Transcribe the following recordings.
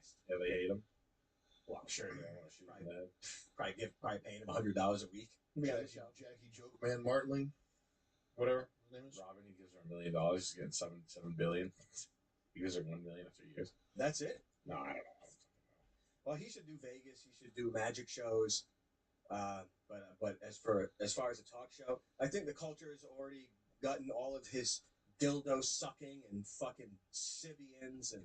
cast. Yeah, they hate him. Well, I'm sure they want to shoot Probably that. Probably paying him $100 a week. Jackie Jokeman Martling, whatever his name is. Robin, he gives her $1 million. He's getting $7 billion. He gives her $1 million after years. That's it? No, I don't know. Well, he should do Vegas. He should do magic shows. But as far as a talk show, I think the culture has already gotten all of his dildo sucking and fucking Sibians and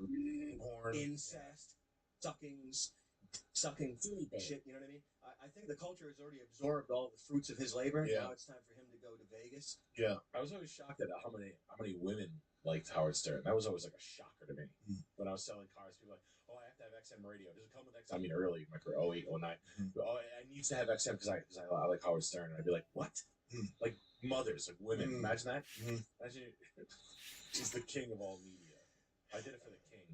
porn, incest, sucking shit. You know what I mean? I think the culture has already absorbed all the fruits of his labor. Yeah. Now it's time for him to go to Vegas. Yeah. I was always shocked at how many women liked Howard Stern. That was always like a shocker to me. When I was selling cars, people were like, oh, I have to have XM radio. Does it come with XM? I mean, early, like for 08, 09. Oh, I need to have XM because I like Howard Stern. And I'd be like, what? Like mothers, like women. Imagine that. Imagine he's the king of all media. I did it for the king.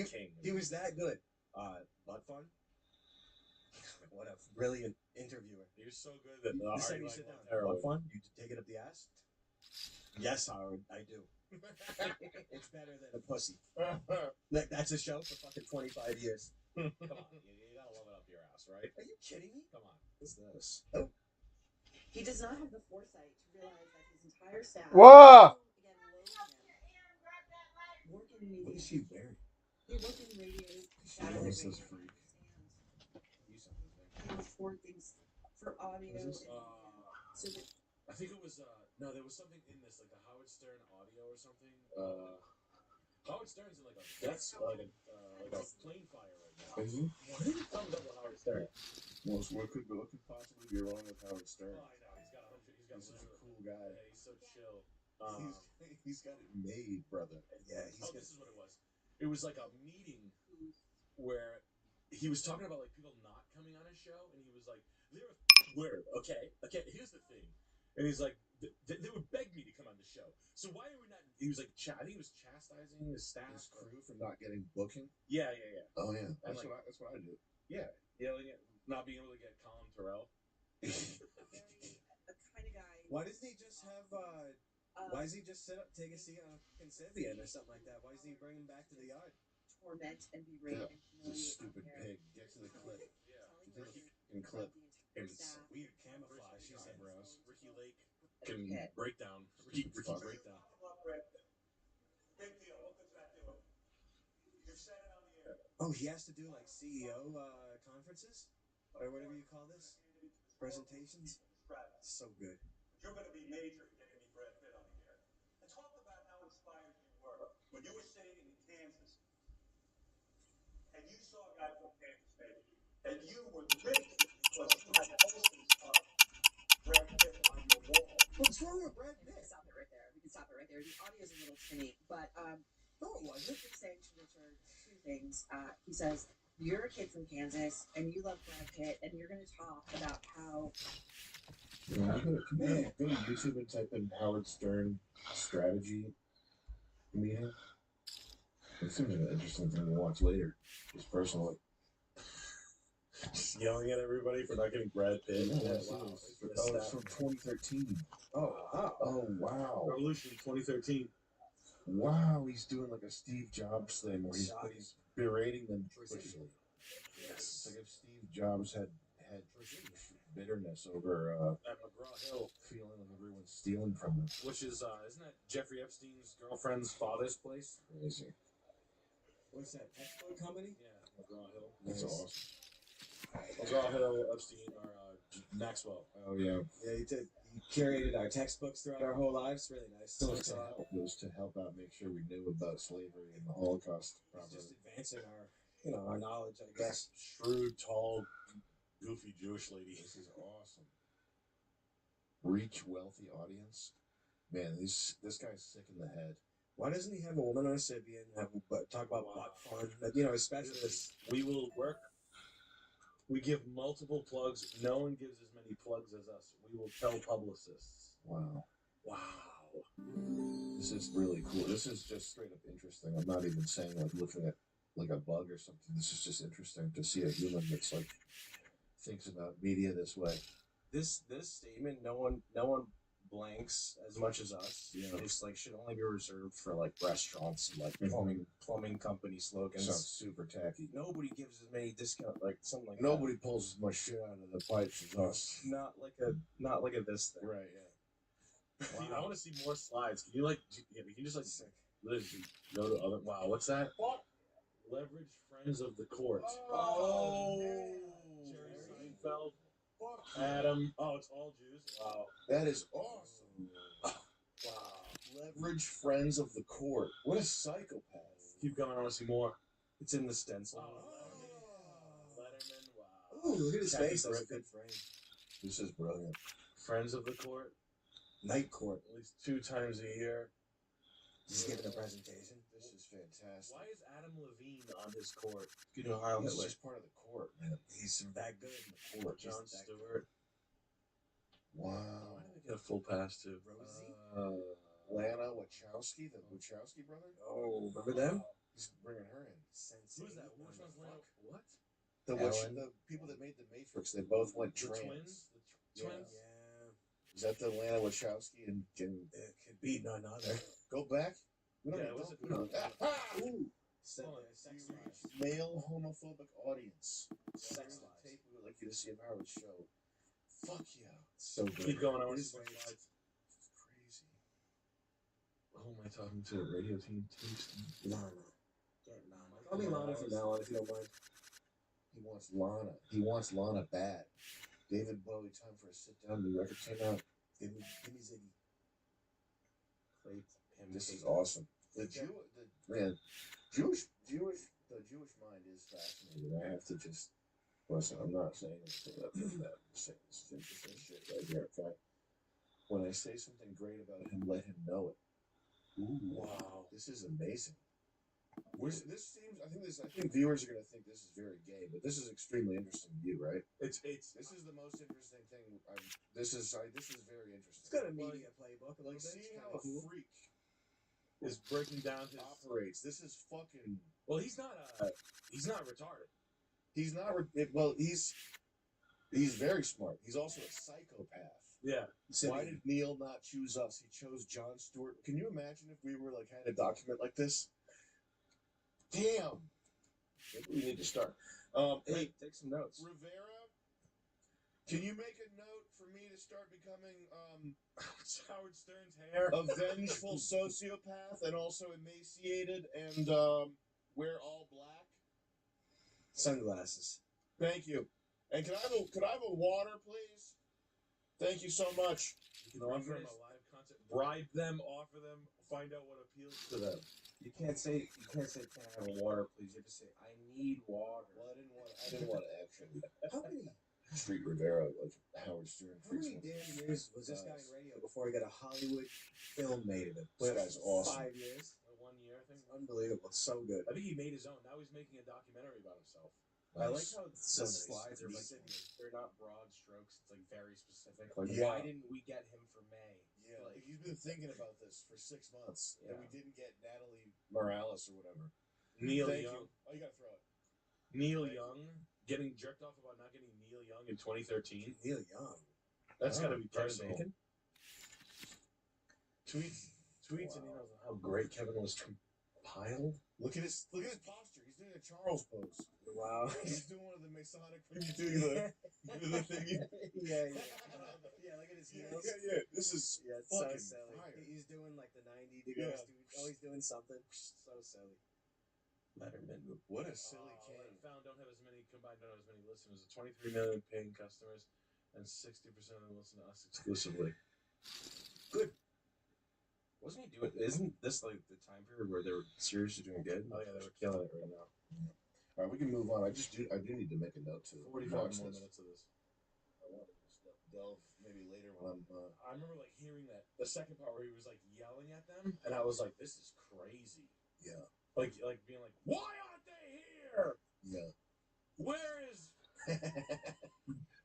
King. He was that good. Butt Fun. What a brilliant interviewer. He was so good that you sit down. Butt Fun? You take it up the ass? Yes, Howard, I do. It's better than a pussy. That's a show for fucking 25 years. Come on, you gotta love it up your ass, right? Are you kidding me? Come on. What's this? Oh. He does not have the foresight to realize that his entire staff Whoa! Work in media. What is she wearing? He worked in radio. This freak. He record things for audio. So that I think it was no, there was something in this, like a Howard Stern audio or something. Howard Stern's in like a plane fire right now. What are you talking about with Howard Stern? Well, what could possibly be wrong with Howard Stern? Oh, I know. He's such a cool guy. Yeah, he's so chill. He's got it made, brother. Yeah. This is what it was. It was like a meeting where he was talking about like people not coming on his show, and he was like, "They're weird." Okay. Here's the thing, and he's like, "They would beg me to come on the show. So why are we not?" He was like, I think he was chastising his staff, His crew for not getting booking. Yeah. Oh yeah, that's what I do. Yeah, yelling at not being able to get Colin Terrell. a kind of guy. Why doesn't he just have? Why does he just take a seat on a fucking Sibian or something like that? Why doesn't he bring him back to the yard? Torment and berate and humiliate. Stupid pig. Get to the clip. And clip. It's weird camouflage. His eyebrows. Ricky Lake can break down. Ricky breakdown. Big deal. What does that do? You said it on the air. Oh, he has to do like CEO conferences or whatever you call this, presentations. So good. You're going to be major in getting me Brad Pitt on the air. And talk about how inspired you were when you were sitting in Kansas and you saw a guy from Kansas, maybe, and you were rich because you had posters of Brad Pitt on your wall. What's wrong with Brad We Pitt? can stop it right there. The audio's a little tinny, but No, it wasn't. Richard's saying to Richard two things. He says, "You're a kid from Kansas, and you love Brad Pitt, and you're going to talk about how." Yeah, go to YouTube and type in Howard Stern strategy meeting. It seems like an interesting thing to watch later, just personally. Just yelling at everybody for not getting Brad Pitt. It's from 2013. Oh, wow. Oh, wow. Revolution 2013. Wow, he's doing like a Steve Jobs thing where he's berating them viciously. Yes. It's like if Steve Jobs had bitterness over At McGraw Hill, feeling like everyone's stealing from him. which is isn't that Jeffrey Epstein's girlfriend's father's place? Crazy. What's that? Export company? Yeah, McGraw Hill. That's Nice. awesome. McGraw Hill, Epstein, or Maxwell. Oh yeah. Yeah, he curated our textbooks throughout our whole lives. Really nice. It was to help out, make sure we knew about slavery and the Holocaust. Just advancing our knowledge, I guess. Shrewd, tall, goofy Jewish lady. This is awesome. Reach wealthy audience. Man, this guy's sick in the head. Why doesn't he have a woman on a Sibian? Talk about butt fun. Especially this. We will work. We give multiple plugs. No one gives as many plugs as us. We will tell publicists. Wow. Wow. This is really cool. This is just straight up interesting. I'm not even saying like looking at like a bug or something. This is just interesting to see a human that's like thinks about media this way. This statement, no one blanks as much as us. Yeah. It's like should only be reserved for like restaurants and like plumbing company slogans. Sounds super tacky. Nobody gives as many discount like something like Nobody pulls as much shit out of the pipes as us. that. Not like a this thing. Right, yeah. Wow. I want to see more slides. Can you like, can you just like Sick. literally go to other? Wow, what's that? Leverage friends of the court. Oh, Jerry Seinfeld, Adam. Oh, it's all Jews. Wow, that is awesome. Wow. Leverage friends of the court. What a psychopath. Keep going. I want to see more. It's in the stencil. Letterman. Wow. Ooh, look at his Jackie face. That's a Griffin. good frame. This is brilliant. Friends of the court. Night court. At least 2 times a year. He's giving a presentation. This is fantastic. Why is Adam Levine on his court? You know, Heil Hitler. He's just part of the court, man. He's that good. The court. Jon He's that Stewart. Wow. Why did they get a full pass to Rosie. Lana Wachowski, the Wachowski brother. Oh, remember them? He's bringing her in. Who's that? Which one's Lana? What? The people that made the Matrix, they both went The trans. twins? The twins? Yeah. Is that the Lana Wachowski and It could be none other. go back? We don't Yeah, even was know. it- Ooh. Sex You lies. reached male homophobic audience. Sex Here's the lies. tape we would like you to see of Howard's show. Fuck yeah. So good. Keep going. I want to It see is more great. slides. It's crazy. Who am I talking to? Radio team? Lana. Get Lana. Call me Lana from now on if you don't mind. He wants Lana. He wants Lana bad. David Bowie, time for a sit down. New record came out. Give me Ziggy. This is awesome. The Jewish mind is fascinating. I have to just listen. I'm not saying anything that. I'm saying this is interesting shit right here. Okay. When I say something great about him, let him know it. Ooh. Wow, this is amazing. This seems. I think viewers are going to think this is very gay, but this is extremely interesting to you, right? It's This is the most interesting thing. This is very interesting. It's got a media playbook. Like See that's how kinda a cool. freak is breaking down his. operates. This is fucking. Well, he's not retarded. He's not. Well, he's very smart. He's also a psychopath. Yeah. Why did Neil not choose us? He chose Jon Stewart. Can you imagine if we were like had a document like this? Damn. Maybe we need to start. Hey, take some notes. Rivera, can you make a note for me to start becoming Howard Stern's hair. a vengeful sociopath and also emaciated and wear all black? Sunglasses. Thank you. And could I have a water, please? Thank you so much. You can offer them a live concert. Bribe them. Offer them. Find out what appeals to them. You can't say can I have a water, please. You have to say I need water. Well, I didn't want to actually How many treat Rivera like Howard Stern. how many damn years was this guy in radio before he got a Hollywood film made of him? This guy's awesome. 5 years. 1 year, I think. Unbelievable. It's so good. I think he made his own. Now he's making a documentary about himself. I like how So the nice. slides are like They're not broad strokes. It's like very specific. Like, Yeah. why didn't we get him for May? Yeah, Like, he's been thinking about this for 6 months, and Yeah. we didn't get Natalie Morales or whatever. Neil Thank Young. you. Oh, you gotta throw it. Neil Thank you. Young getting jerked off about not getting Neil Young in 2013. Neil Young. That's Oh, got to be Kevin personal. Bacon? Tweets and Wow. emails on how great Kevin was compiled. Look at his posture. He's doing a Charles pose. Wow. He's doing one of the Masonic when you do the thing. yeah. Look at his heels. Yeah. This is Yeah, it's so fucking silly. fire. He's doing like the 90 degrees. Yeah. Dude. Always doing something. So silly. Letterman. What a silly I king. found don't have as many listeners. 23 million paying customers, and 60% of them listen to us exclusively. Good. Wasn't he doing? Isn't this like the time period where they were seriously doing good? Oh yeah, they were killing it right now. All right, we can move on. I do need to make a note to 45 watch more this. minutes of this. I want to delve maybe later when I'm. I remember like hearing that the second part where he was like yelling at them, and I was like, "This is crazy." Yeah. Like being like, "Why aren't they here? Yeah. Where is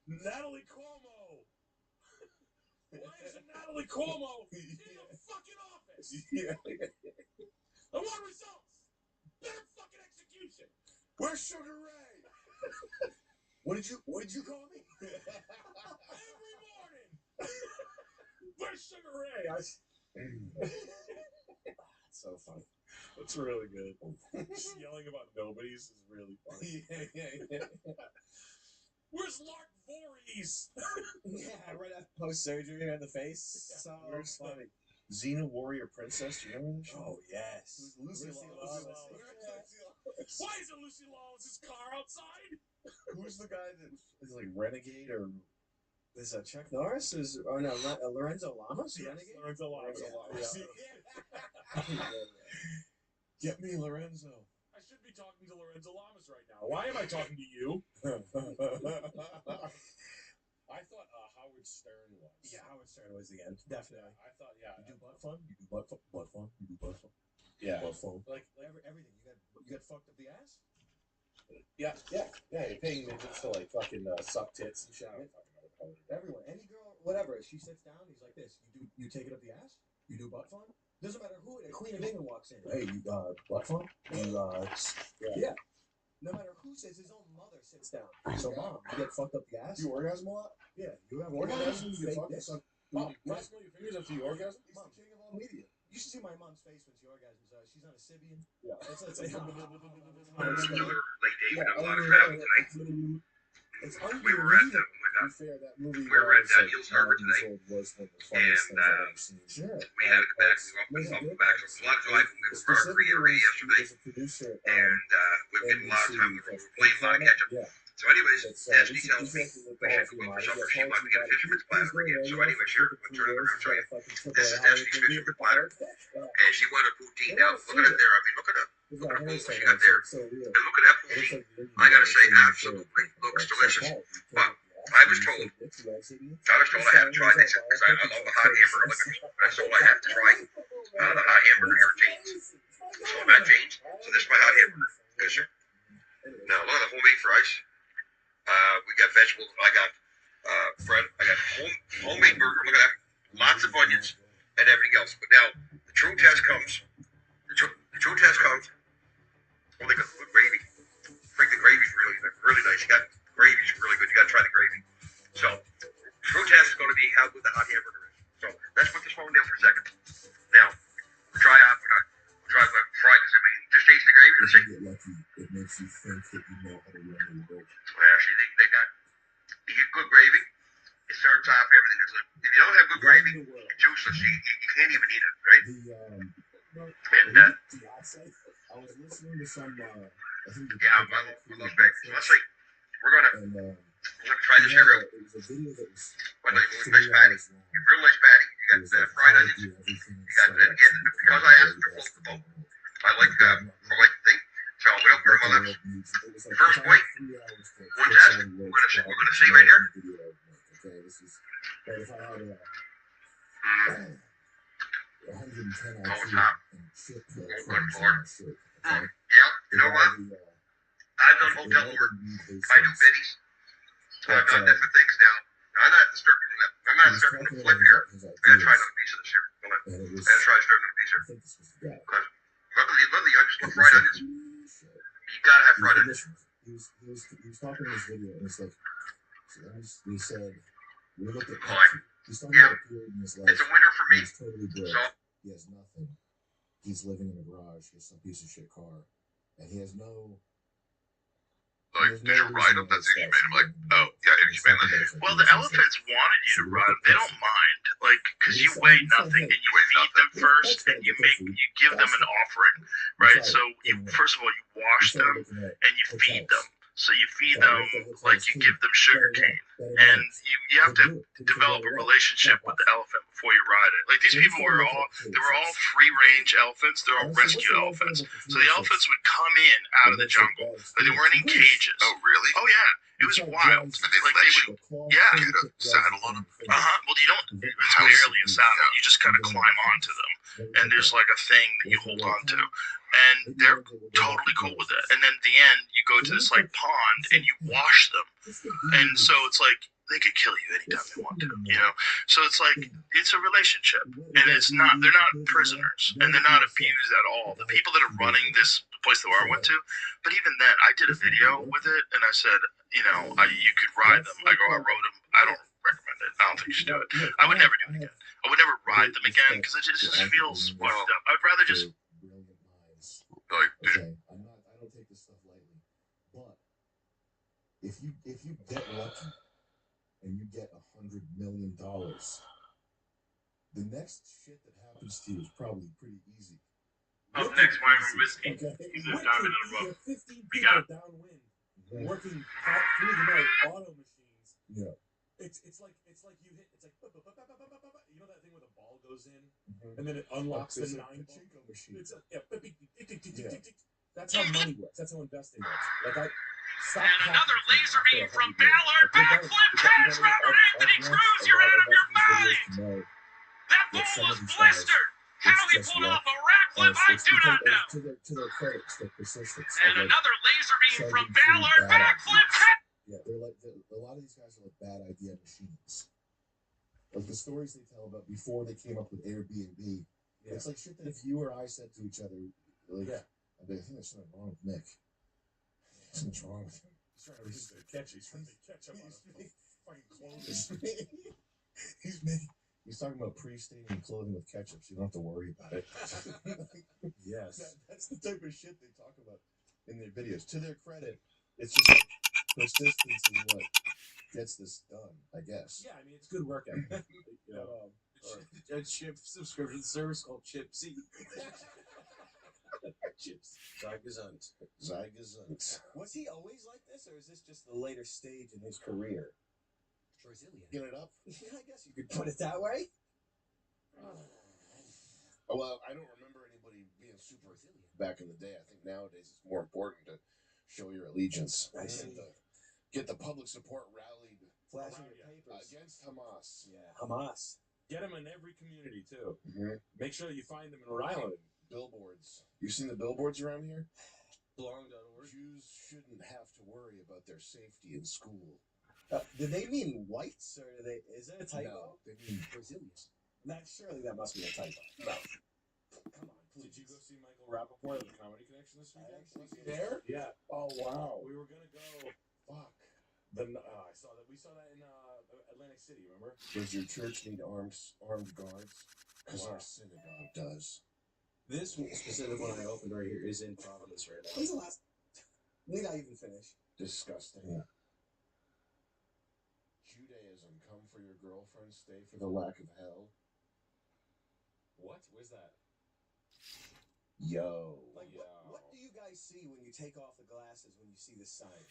Natalie Cuomo? Why isn't Natalie Cuomo in the fucking office? Yeah. I want results. Better fucking execution. Where's Sugar Ray? What did you call me? Every morning, Where's Sugar Ray? It's so funny. That's really good. Just yelling about nobodies is really funny. Yeah. Where's Lark Voorhees? Yeah, right after post surgery on the face. So Where's funny. Xena Warrior Princess? Do you remember this show? Oh yes, Lucy Lawless. Why isn't Lucy Lawless's car outside? Who's the guy that is like Renegade or There's Chuck Norris. Lorenzo Lamas. Renegade. Lorenzo Lamas. Yeah. Get me Lorenzo. I should be talking to Lorenzo Lamas right now. Why am I talking to you? I thought Howard Stern was. Yeah, Howard Stern was the end. Definitely. I thought, yeah. You do butt fun. You do butt fun. Butt fun. You do butt fun. Yeah. Butt fun. Like Everything. You got fucked up the ass. yeah. You're paying midgets to like fucking suck tits and shit. I don't fucking know what the hell they're doing. Everyone, any girl, whatever. She sits down. He's like this. You take it up the ass. You do butt fun. Doesn't matter who. The Queen of England walks in. Hey, you butt fun. You yeah. No matter who says, his own mother sits down. So mom, you get fucked up the ass. You orgasm a lot? Yeah, you have Orgasm? You fake fucking dick. suck. Mom, can I smell your fingers after you orgasm? He's the king of all media. You should see my mom's face when she orgasms. She's on a Sybian. Yeah. It's Another late day with a lot of Yeah, travel tonight. It's We were at To be fair, that movie We were when I at was like Daniel's Harbor 9 years today, old was one of the funniest things I've ever seen. Sure. we had it back. We went up back. So a lot of life. We were for our reiterate yesterday, As a producer, and we've given a lot of time. We were playing a lot of catch up. Yeah. So, anyways, It's, Ashley he's tells me actually we should go for supper. She'd like to get a fisherman's platter again. So, anyways, here, we'll turn it around and show you. This is Ashley's fisherman's platter. Okay, she wanted poutine. Now, look at it there. I mean, look at it. Look at the bowl she got there. And look at that poutine. I gotta say, absolutely looks delicious. But I was told I had to try this because I love the hot hamburger. That's all I have to try. The hot hamburger here at Jane's. So I'm at Jane's. So this is my hot hamburger. Good, sir. Now, look at the homemade fries. We got vegetables. I got bread. I got homemade burger. Look at that. Lots of onions and everything else. But now, the true test comes. The true test comes. Oh, they got good gravy. The gravy's really nice. You got gravy's really good. You got to try the gravy. So, true test is going to be how good the hot hamburger is. So, let's put this phone down for a second. Now, try this. I mean, just taste the gravy. Let's see. It makes you think that you know how to run the world. Well, see, you get good gravy. It starts off everything. If you don't have good gravy, it's juiceless. You can't even eat it, right? I was listening to some. I think Yeah, I love bacon. So let's see. We're gonna try this here. It was a video that was What like nice 3 patty. hours long. Real nice patty. You It got was like fried how to onions. do everything You got, and again, because I asked to float the boat, I like the thing. So we don't burn my lips. First point. One test. We're gonna see right here. Okay, this is. But if I had a 110 Oh, IQ top. and shit Good crumbs Lord. on my shirt, okay? Yeah, you know what? I've done hotel work. I do biddies. I've done different things now. I'm not starting to flip here. I gotta try another piece of this here. Hold on. And it was, I gotta try to start another piece I here. think this was the guy. Because look at the onions. Look, fried onions. You gotta have fried onions. He was talking in this video, and it's like, he said, we looked at Like, Pepsi. He's talking yeah. about a period in his life It's a winner for where me. he's totally broke. So, He has nothing. He's living in a garage. He has some piece of shit car, and he has no. Like, did you ride them? That's the explain. I'm like, oh, yeah, it explained that. Well, the elephants wanted you to ride them. They don't mind, like, because you weigh nothing and you feed them first, and you give them an offering, right? So you first of all you wash them and you feed them. So you feed them like you give them sugar cane, and you have to develop a relationship with the elephant before you ride it. Like these people were all free range elephants. They're all rescue elephants. So the elephants would come in out of the jungle. Like they weren't in cages. Oh, really? Oh yeah, it was wild. And they Like let they you would, yeah. get a saddle on them? Well, you don't. It's barely a saddle. You just kind of climb onto them, and there's like a thing that you hold on to, and they're totally cool with it. And then at the end, you go to this like pond and you wash them, and so it's like they could kill you anytime they want to, you know. So it's like it's a relationship, and it's not. They're not prisoners, and they're not abused at all. The people that are running this place that I went to, but even then, I did a video with it, and I said, you know, you could ride them. I rode them. I don't recommend I don't think you should do it. I would never do it again. I would never ride them again because it just feels fucked up. I'd rather just. Brilliant minds. Like, Okay, I don't take this stuff lightly, but if you get lucky and you get $100 million, the next shit that happens to you is probably pretty easy. Up next, why we're missing. Okay. He's a diamond in the rough. 15 We people got it. downwind, working out through the night, auto machines. Yeah. It's like you hit. It's like you know that thing where the ball goes in and then it unlocks the 9 pachinko machine. It's that's how money works. That's how investing works. Like And another laser beam from Ballard. Backflip pass, Robert Anthony Cruz. You're out of your mind. That ball was blistered. How he pulled off a rack flip, I do not know. To their credit, it's their persistence. And another laser beam from Ballard. Backflip pass. Yeah, they're like a lot of these guys are like bad idea machines. Like the stories they tell about before they came up with Airbnb. Yeah. It's like shit that if you or I said to each other, like, I think there's something wrong with Nick. Something's wrong with him. He's trying to reach the catch. He's trying to catch up on a fucking clothes. He's talking about pre-staining clothing with ketchup, so you don't have to worry about it. Yes. That's the type of shit they talk about in their videos. To their credit, it's just like persistence is what gets this done, I guess. Yeah, I mean, it's good work ethic. You know, A chip subscription service called Chipsy. Chips. Zygesund. Was he always like this, or is this just the later stage in his career? Brazilian. Get it up? Yeah, I guess you could put it that way. Oh, well, I don't remember anybody being super back in the day. I think nowadays it's more important to show your allegiance. I see. Get the public support rallied Flashing your papers. against Hamas. Yeah, Hamas. get them in every community too. Mm-hmm. Make sure you find them in Rhode Island. Billboards. You seen the billboards around here? Belong.org. Jews shouldn't have to worry about their safety in school. Do they mean whites, or do they? Is it a typo? No, they mean Brazilians. Surely that must be a typo. No. Come on, please. Did you go see Michael Rappaport at the Comedy Connection this weekend? Was he there? Yeah. Oh wow. We were gonna go. Fuck. I saw that. We saw that in Atlantic City. Remember? Does your church need armed guards? Because Wow. our synagogue does. This specific one I opened right here is in Providence right now. When's the last? When did I even finish? Disgusting. Yeah. Judaism, come for your girlfriend, stay for the lack of hell. What? Where's that? Yo. Like, what do you guys see when you take off the glasses when you see this sign?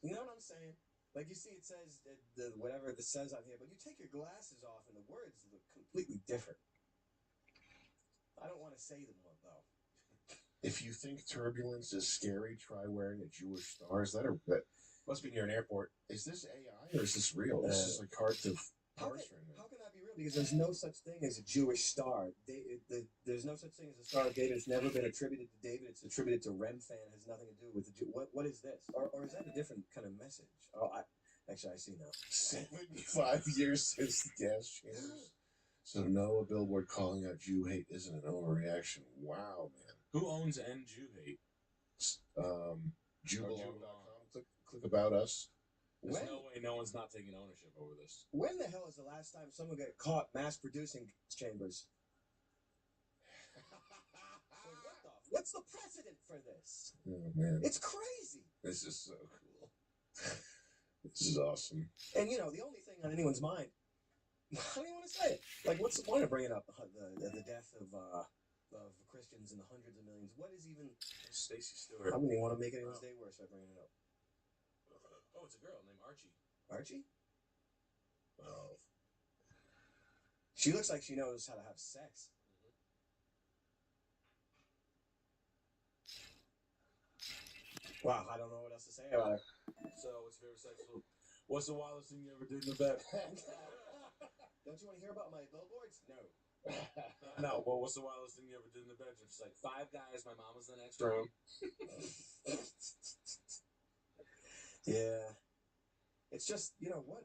You know what I'm saying? Like, you see it says, the whatever this says on here, but you take your glasses off and the words look completely different. I don't want to say them one, though. If you think turbulence is scary, try wearing a Jewish star. Is that a... Must be near an airport. Is this AI or is this real? This is like hard to parse right now. How can that be real? Because there's no such thing as a Jewish star. There's no such thing as a Star of David. It's never been attributed to David. It's attributed to Remfan. It has nothing to do with the Jew. What is this? Or is that a different kind of message? Oh, actually, I see now. 75 years since the gas chambers. So no, a billboard calling out Jew hate isn't an overreaction. Wow, man. Who owns N Jew Hate? Jewbelong.com. Click about us. There's no way no one's not taking ownership over this. When the hell is the last time someone got caught mass producing gas chambers? What's the precedent for this? Oh, man. It's crazy. This is so cool. This is awesome. And, the only thing on anyone's mind, I don't even want to say it. Like, what's the point of bringing up the death of Christians in the hundreds of millions? What is even... Stacey Stewart. I wouldn't even want to make anyone's day worse by bringing it up. Oh, it's a girl named Archie. Archie? Oh. She looks like she knows how to have sex. Wow, I don't know what else to say about it. So, what's your favorite sexual? What's the wildest thing you ever did in the bed? Don't you want to hear about my billboards? No. No, well, what's the wildest thing you ever did in the bedroom? She's like, 5 guys, my mom was in the next room. Yeah. It's just, what?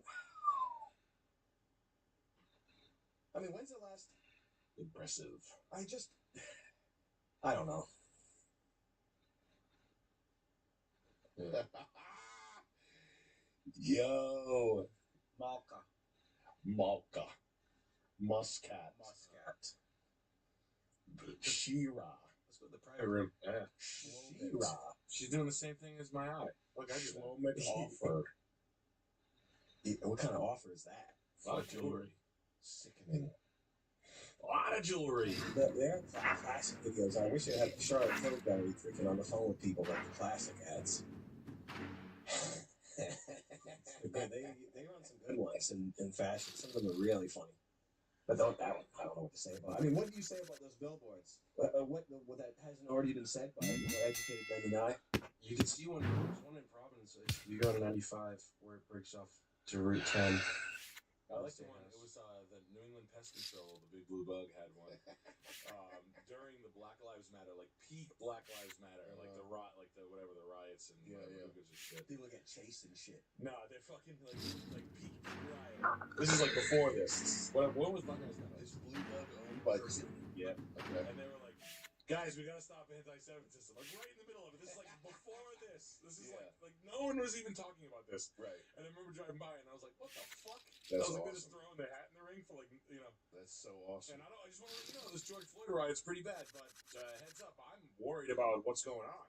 I mean, when's the last... Impressive. I don't know. Yo. Malka. Malka. Muscat. Shira. Let's go to the private room. Yeah. Shira. She's doing the same thing as my eye. Look, I just Shlomic offer. What kind of offer is that? a lot of jewelry. Sickening. A lot of jewelry. They're classic videos. I wish I had Charlotte Tilbury freaking on the phone with people like the classic ads. Yeah, they run some good ones in fashion. Some of them are really funny. But that one, I don't know what to say about. I mean, what do you say about those billboards? What that hasn't already been said by educated men and I? You can see one. There's one in Providence. You go to 95 where it breaks off to Route 10. I like the one. It was the New England Pest Control. The Big Blue Bug had one during the Black Lives Matter, like peak Black Lives Matter, like the riots and who gives a shit. People get chased and shit. No, they're fucking like peak riot. This is like before this. What was Black Lives Matter? Is Blue Bug owned by the city? Yeah. Okay. And they were like, guys, we gotta stop anti-Semitism. Like right in the middle of it. This is like before this. This is like no one was even talking about this. Right. And I remember driving by and I was like, what the fuck? That's I was like, awesome. they're just throwing their hat in the ring for like, That's so awesome. And I just want to let you know, this George Floyd riot's pretty bad, but heads up, I'm worried about what's going on.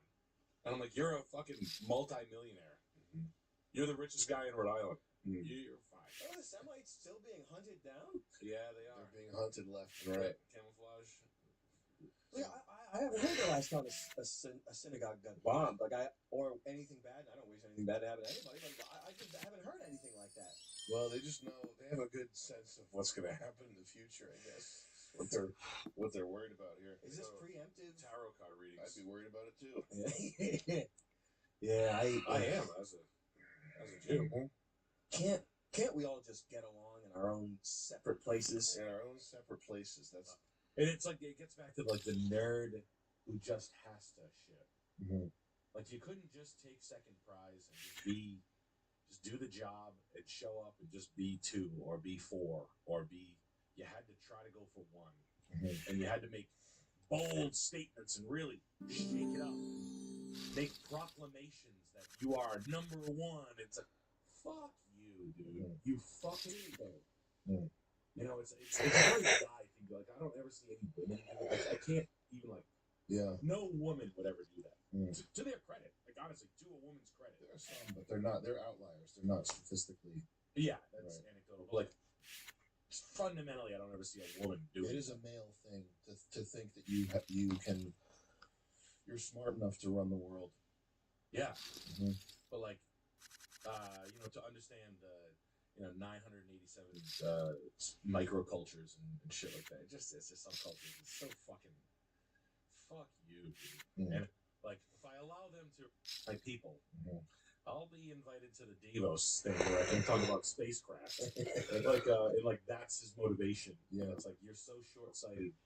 And I'm like, you're a fucking multi-millionaire. Mm-hmm. You're the richest guy in Rhode Island. Mm. You're fine. Oh, the Semites still being hunted down? Yeah, they are. They're being hunted left and right. Camouflage. Yeah, I haven't heard the last time a synagogue got bombed, or anything bad. I don't wish anything bad to happen to anybody, but I just haven't heard anything like that. Well, they just know they have a good sense of what's going to happen in the future. I guess what they're worried about here. Is this preemptive? Tarot card readings. I'd be worried about it too. Yeah, I am as a Jew. Can't we all just get along in our own separate places? In our own separate places. That's. And it's like it gets back to like the nerd who just has to shit. Mm-hmm. Like you couldn't just take second prize and just do the job and show up and just be 2 or be 4 or be. You had to try to go for 1, and you had to make bold statements and really shake it up. Make proclamations that you are number 1. It's like fuck you, dude. You fucking don't. You know, it's a very guy thing. Like I don't ever see any women do it. I can't even like. Yeah. No woman would ever do that. To their credit, like honestly, to a woman's credit. There are some, but they're not. They're outliers. They're not statistically. Yeah, that's anecdotal. But like, fundamentally, I don't ever see a woman do it. It is a male thing to think that you're smart enough to run the world. Yeah. But like, to understand. 987 microcultures and shit like that. It's just subcultures. It's so fucking fuck you, dude. And like, if I allow them to my people, I'll be invited to the Davos thing where I can talk about spacecraft. and that's his motivation. Yeah, it's like you're so short-sighted,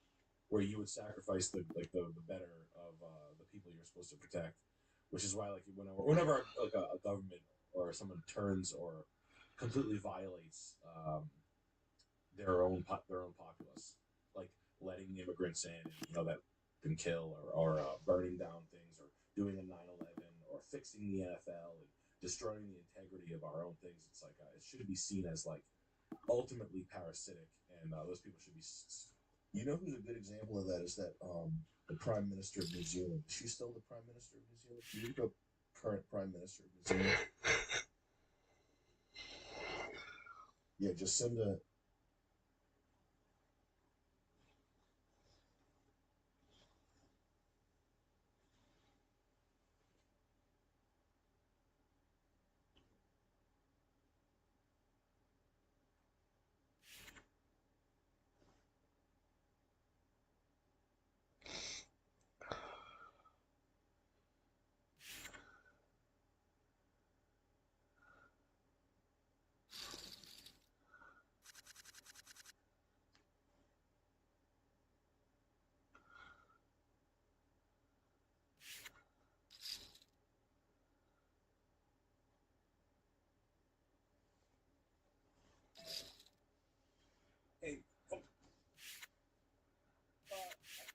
where you would sacrifice the better of the people you're supposed to protect. Which is why, like, whenever like a government or someone turns or completely violates their own populace, like letting immigrants in, that can kill, or burning down things, or doing a 9/11, or fixing the NFL and destroying the integrity of our own things. It's like it should be seen as like ultimately parasitic, and those people should be. You know who's a good example of that is that the Prime Minister of New Zealand. Is she still the Prime Minister of New Zealand? Can you look up current Prime Minister of New Zealand? Yeah, Jacinda. Hey, I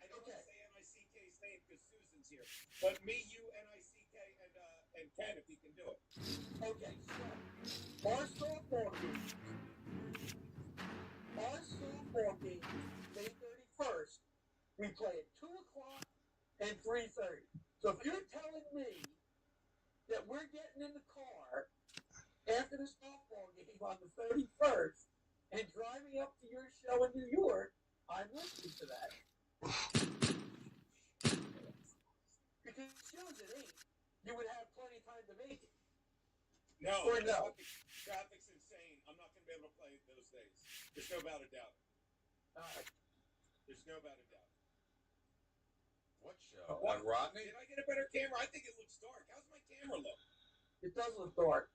don't want to say N-I-C-K's name because Susan's here, but me, you, N-I-C-K, and Ken, if he can do it. Okay, so, Barstow Mortgage We play at 2 o'clock and 3:30. So if you're telling me that we're getting in the car after the softball game on the 31st and driving up to your show in New York, I'm listening to that. Because it shows at 8, you would have plenty of time to make it. No, Or no. Traffic's insane. I'm not going to be able to play those days. There's no doubt about it. There's no doubt about it. What show? On Rodney? Did I get a better camera? I think it looks dark. How's my camera look? It does look dark.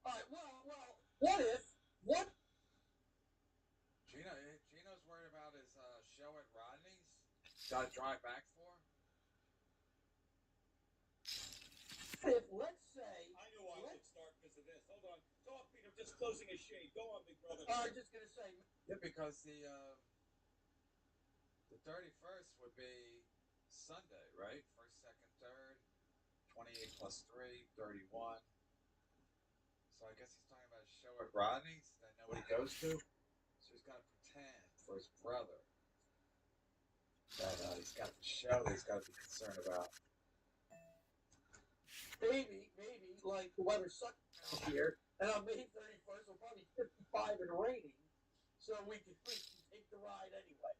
All right, well, what? Gino's worried about his show at Rodney's. Got to drive back for? If, let's say... I knew I looks dark because of this. Hold on. Talk, Peter. Just closing a shade. Go on, big brother. I was just going to say... Yeah, because the 31st would be Sunday, right? First, second, third. 28 plus 3, 31. So I guess he's talking about a show at Rodney's that nobody goes to. So he's got to pretend for his brother that he's got the show that he's got to be concerned about. Maybe, like, the weather sucks out here, and on May 31st, it'll probably be 55 and raining, so we can take the ride anyway.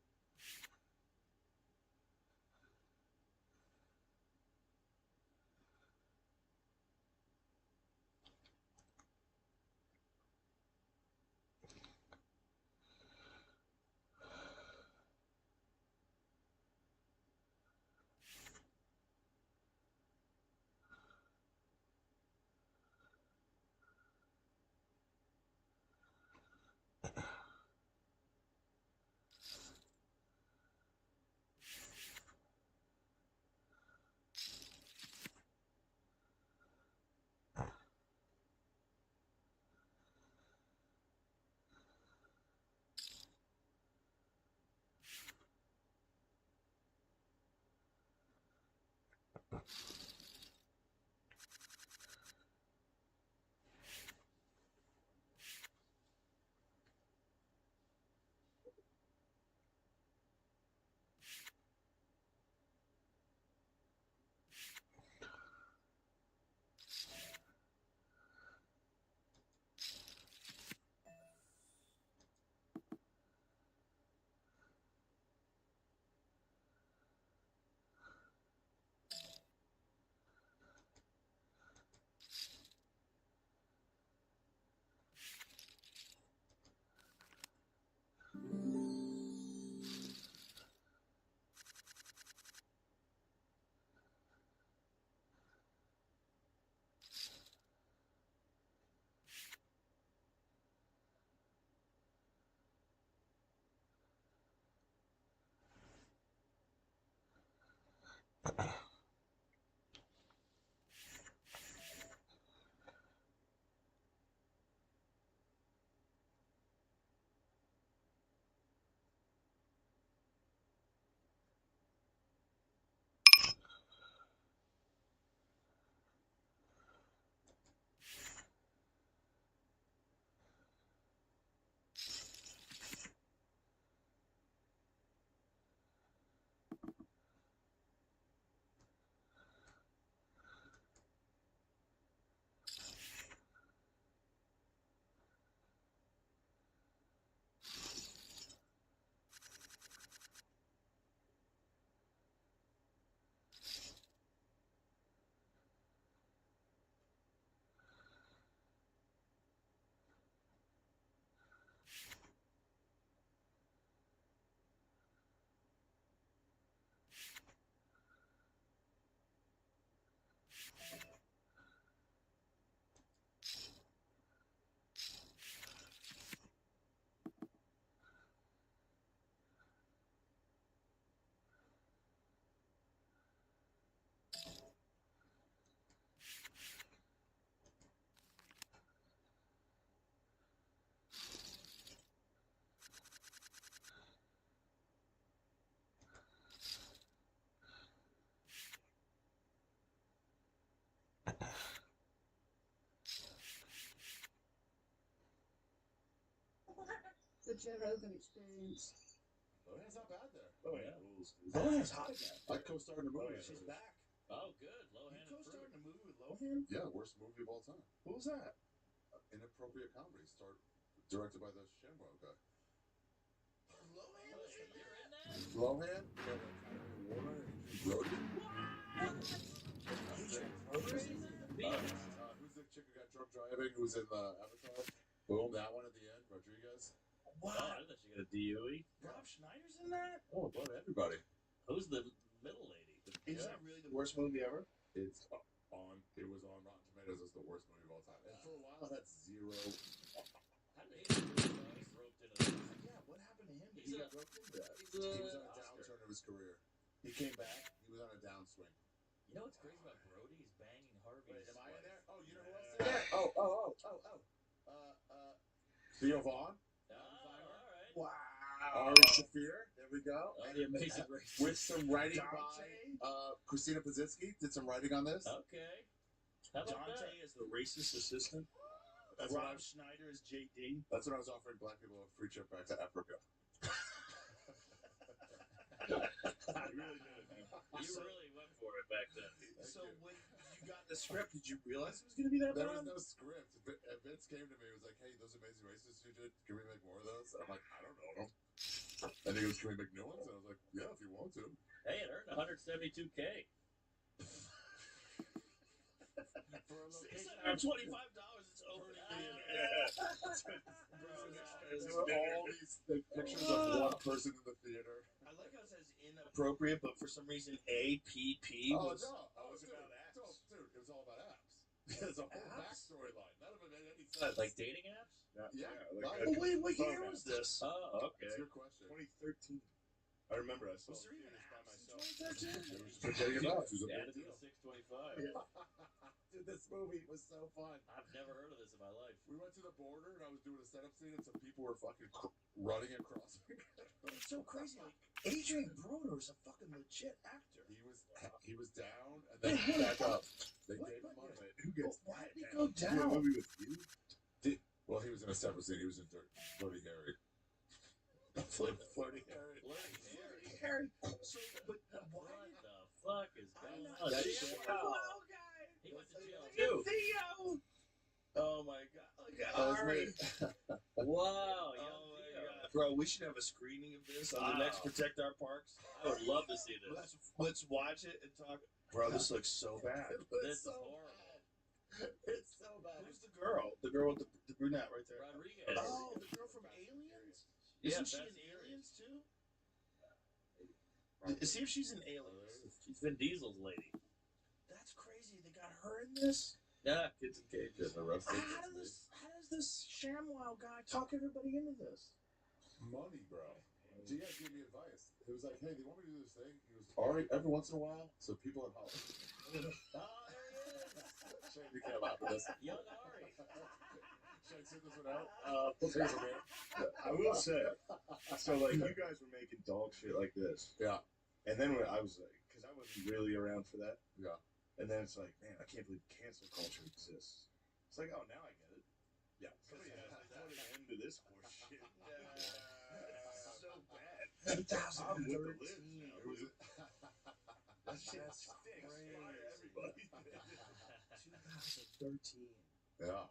The Joe Rogan Experience. Lohan's not bad there. Lohan rules. Lohan's hot again. I co-starred in a movie. She's back. Oh, good. Lohan You and co-starred Fruit. in a movie with Lohan? Yeah, worst movie of all time. Who was that? Inappropriate comedy. Directed by the ShamWow guy. Lohan Oh, was in you're that? in that? Lohan, Warner, Brody. Who's the chick who got drunk driving? Who was in Avatar? Boom, that one at the end. Rodriguez. Wow. Oh, I thought you got a DUE. Rob Schneider's in that? Oh, about everybody. Who's the middle lady? Is that really the worst movie ever? It was on Rotten Tomatoes as the worst movie of all time. And for a while, it had zero. How did he get roped into this? Yeah, what happened to him? Did He's he a- get roped into that? He was on a downturn of his career. He came back. He was on a downswing. You know what's crazy about Brody? He's banging Harvey's Wait, am I in wife. there? Oh, you know who else is in there? Theo Vaughn. Alright. Wow. Ari Shaffir. There we go. Oh, the Amazing Race. With some writing Dante? by Christina Pazitsky. Did some writing on this. Okay. How about Dante that? is the racist assistant. That's what, Rob Schneider is JD. that's when I was offering black people a free trip back to Africa. I really did, man. You really went for it back then. So when you got the script, did you realize it was going to be that There bad? was no script. Vince came to me and was like, hey, those Amazing Races you did, can we make more of those? And I'm like, I don't know them. And he goes, can we make new ones? And I was like, yeah, if you want to. Hey, it earned $172K. For a location. $625. It's over the There were all these pictures of one person in the theater. I like how it says inappropriate, but for some reason APP was. Dude, about apps. Dude, it was all about apps. There's a whole Apps? backstory line. None of it made any sense. Like dating apps? Yeah. Oh, wait, what year was this? Oh, okay. That's your question. 2013. I remember I saw Was there it even by apps myself. It was just getting it out. It was a Added big to deal. the 625. Dude, this movie was so fun. I've never heard of this in my life. We went to the border and I was doing a setup scene and some people were fucking running and crossing. It's so crazy. Like, Adrian Broder is a fucking legit actor. He was down and then back up. They gave him money. Who gets why did he go down? Movie with you? Well, he was in a separate scene. He was in Dirty Harry. Flirty Harry. Bloody Harry. So, but why What did the fuck is going I'm on? not That's sure. so- Wow, guy. He went to jail Look too. at Theo. Oh my god. Look at That was Ari. me. Wow, young Oh my Theo. god. Bro, we should have a screening of this on the next Wow. Protect Our Parks. I would love to see this. Let's watch it and talk. Bro, this looks so bad. This is horrible. It's so bad. Who's the girl? The girl with the brunette right there. Rodriguez. Oh, the girl from Aliens? Yeah, Isn't she that's in Aliens too? Probably. See if she's in Aliens. She's Vin Diesel's lady. That's crazy. They got her in this. Yeah, kids in cages. Getting arrested. How does this ShamWow guy talk everybody into this? Money, bro. Diaz gave me advice. He was like, hey, they want me to do this thing? He goes, Ari, every once in a while, so people at home. Oh, there he is. Shane, you can't laugh at this. Young Ari. Should I sit this one out? Here's a man. I will say, so like you guys were making dog shit like this, Yeah. and then when I was like, because I wasn't really around for that, Yeah. and then it's like, man, I can't believe cancel culture exists. It's like, oh, now I get it. Yeah. Somebody has to put an end to this horse shit. So bad. 2013. I'm with the libs now, It was dude. That shit stinks. Fire everybody. 2013. Yeah.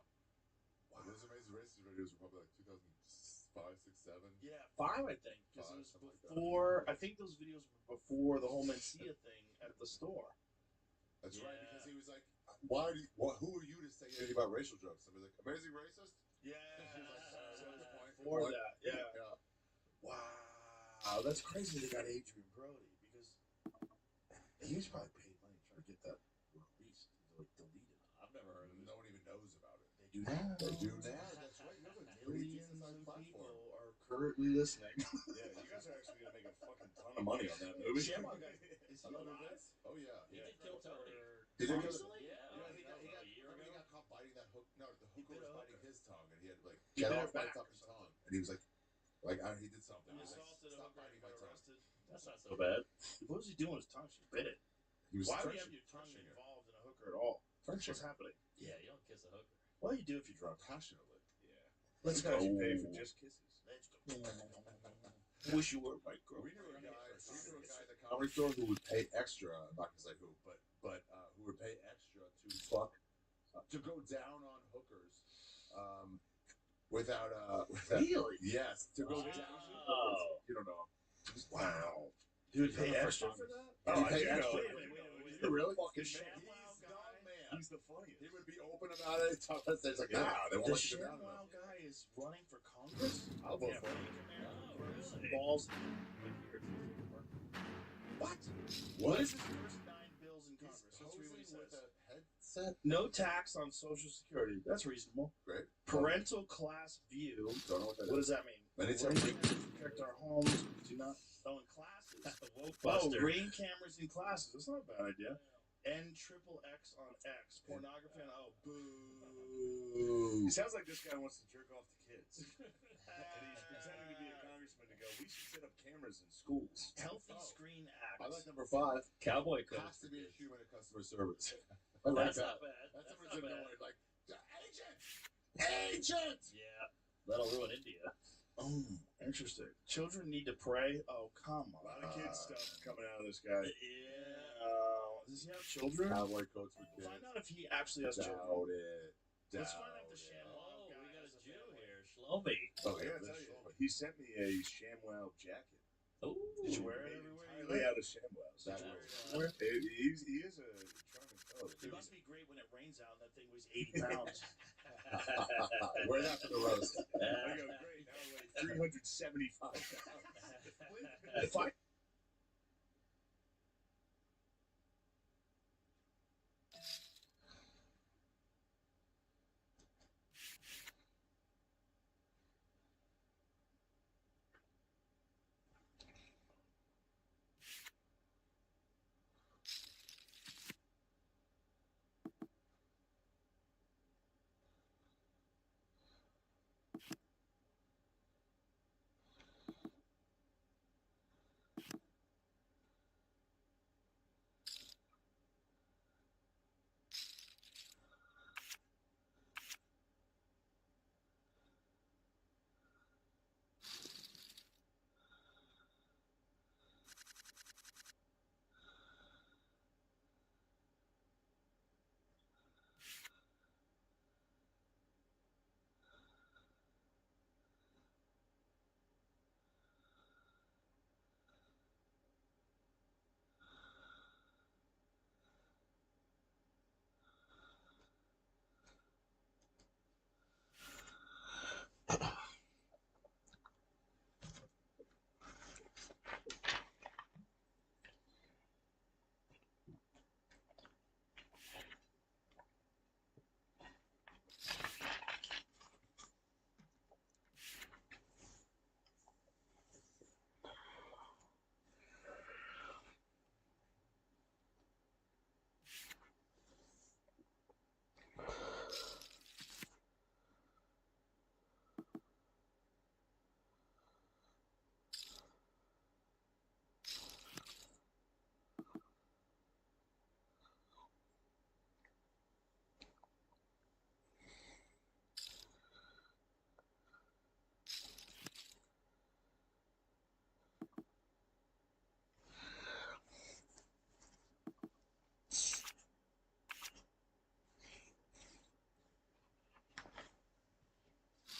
Wow. Those Amazing Races videos were probably like 2005, 6, 7. Yeah, 5, I think. Because it was Something like that. before. I think those videos were before the whole Mencia thing at the store. That's right, Yeah. because he was like, who are you to say anything about racial jokes? I was like, Amazing Racist? Yeah. So his point. Before What? that, yeah. Wow, that's crazy. They got Adrian Brody because he was probably paid money trying to get that released, like deleted. I've never heard of it. No one even knows about it. They do now. They do now. That's right. You have a pretty Millions decent sized of platform. people are currently listening. Yeah, you guys are actually gonna make a fucking ton of money on that movie. ShamWow guy, is he Another alive? Vince? Oh, yeah. He did kill Tony. He did kill Honestly? Yeah, He got a year remember he ago. got caught biting that hook. No, the He hooker bit was a biting hooker. his tongue, and he had to like He get bit off her my back or fucking something. tongue, and he was like, he did something. He He was like, assaulted a stop hooker biting and my got tongue. arrested. That's not so bad. What was he doing with his tongue? She bit it. He was Why would you French- have your tongue Frenching her. involved in a hooker at all? Frenching What's happening? Yeah, you don't kiss a hooker. Well, you do if you're drunk. passionately. Yeah. Let's Sometimes go. you pay for just kisses. Let's go. Wish you were my girl. We knew a guy at the comedy store who would pay extra. I'm not gonna say who, but who would pay extra to fuck to go down on hookers, without Really? yes, to go down. Oh. You don't know. Wow. Dude, pay extra for that? Oh, I pay do extra. know. Did you really? The He's ShamWow guy. He's the funniest. He would be open about it. Tell us, there's like, nah, they won't The let you go down. ShamWow guy is running for Congress. I'll vote for him. Really? Balls. What? What is his first 9 bills in Congress? Let's read what he says. With a headset. No tax on Social Security. That's reasonable. Great. Parental class view. Don't know what that What is. does that mean? Anytime Rain cameras protect our homes. Do not. Oh, in classes. Rain cameras in classes. That's not a bad idea. N-triple-X on X. Pornography on. Oh, boo. He sounds like this guy wants to jerk off to kids. And he's pretending to be a congressman to go, we should set up cameras in schools. Healthy Screen Act. I like number 5. Cowboy Has coats. to be a human in customer service. I like That's that. not bad. That's That's someone's not bad. annoyed. Like, agent! Yeah. That'll ruin India. Oh, interesting. Children need to pray. Oh, come on. A lot of kid stuff coming out of this guy. Yeah. Does he have children? Cowboy coats for kids. Find out if he actually has children. Doubt it. Let's find out if the ShamWow Oh, guy we got has a a Jew family. here. Shlomi. Oh, I gotta tell you, he sent me a ShamWow jacket. Oh. Did you wear it everywhere? Entirely out of ShamWow. That Where? He is a charming fellow. It must be great when it rains out and that thing weighs 80 pounds. Wear that for the roast. I go, great. Now I weigh 375 pounds. If I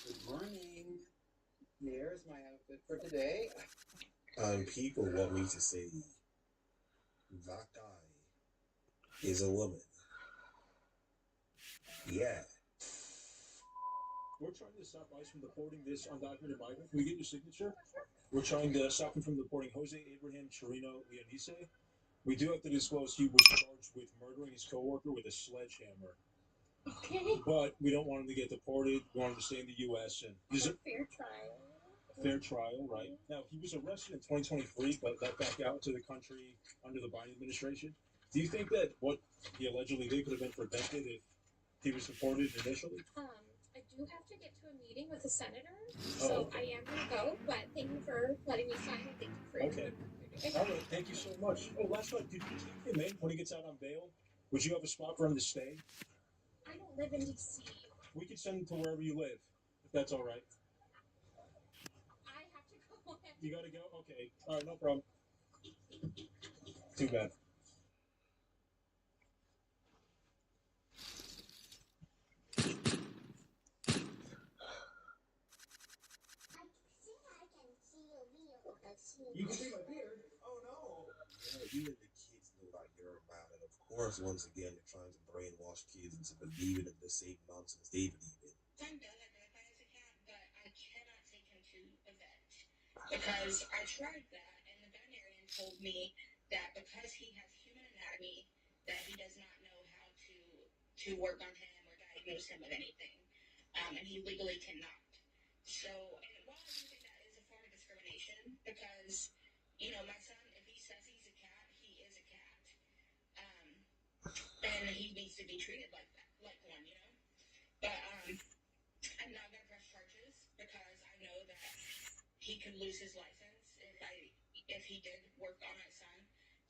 Good morning. Here's my outfit for today. People want me to say that guy is a woman. Yeah. We're trying to stop ICE from deporting this undocumented migrant. Can we get your signature? We're trying to stop him from deporting Jose Abraham Chirino Leonice. We do have to disclose he was charged with murdering his coworker with a sledgehammer. Okay. But we don't want him to get deported. We want him to stay in the U.S. and Have a fair trial. fair trial, right? Now, he was arrested in 2023, but let back out to the country under the Biden administration. Do you think that what he allegedly did could have been prevented if he was deported initially? I do have to get to a meeting with a senator, so I am going to go, but thank you for letting me sign and thank you for Okay. All right, thank you so much. Oh, last night, did you take him in when he gets out on bail? Would you have a spot for him to stay? I don't live in D.C. We could send him to wherever you live, if that's all right. I have to go. You gotta go? Okay. Alright, no problem. Too bad. You can see my beard. Oh no. Yeah, even the kids know that you're bad, and of course, once again, they're trying to brainwash kids into believing in the same nonsense they believe in. Son does identify as a cat, but I cannot take him to a vet because I tried that, and the veterinarian told me that because he has human anatomy, that he does not know how to work on him or diagnose him of anything, and he legally cannot. So, and while I do think that is a form of discrimination, because my son, if he says he's a cat, he is a cat, and he needs to be treated like that, like one, But I'm not gonna press charges because I know that he could lose his license if he did work on my son.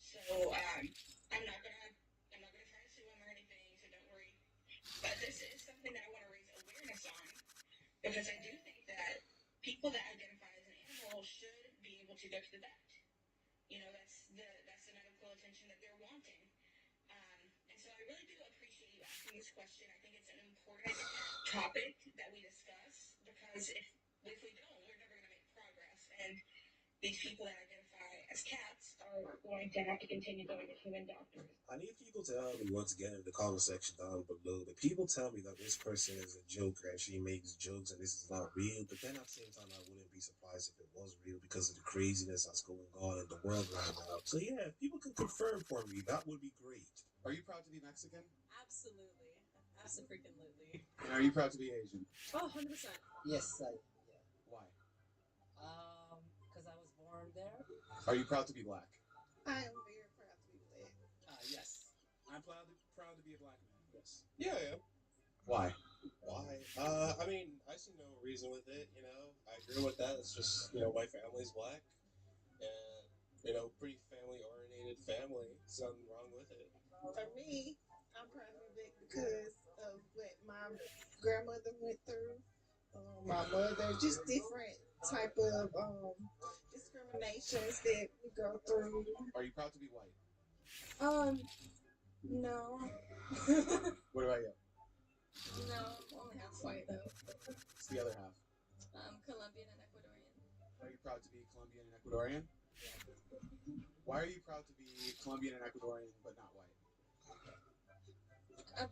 So I'm not gonna try to sue him or anything. So don't worry. But this is something that I want to raise awareness on because I do think that people that identify as an animal should be able to go to the vet. That's the medical attention that they're wanting. And so I really do appreciate you asking this question. I think it's an important topic that we discuss because if we don't, we're never going to make progress. And these people that identify as cats are going to have to continue going to human doctors. I need people to help me once again in the comment section down below. The people tell me that this person is a joker and she makes jokes and this is not real, but then at the same time I wouldn't be surprised if it was real because of the craziness that's going on in the world right now. So yeah, if people can confirm for me, that would be great. Are you proud to be Mexican? Absolutely. Absolutely. And are you proud to be Asian? Oh, 100%. Yes, I. Why? Because I was born there. Are you proud to be black? I am very proud to be black. Yes. I'm proud to be a black man. Yes. Yeah, I am. Why? Why? I mean, I see no reason with it, I agree with that. It's just, my family's black. And, pretty family-oriented family. Something wrong with it. For me, I'm proud to be black because of what my grandmother went through. My mother, just different type of discriminations that we go through. Are you proud to be white? No. What about you? No, only half white though. What's the other half? Colombian and Ecuadorian. Are you proud to be Colombian and Ecuadorian? Why are you proud to be Colombian and Ecuadorian but not white?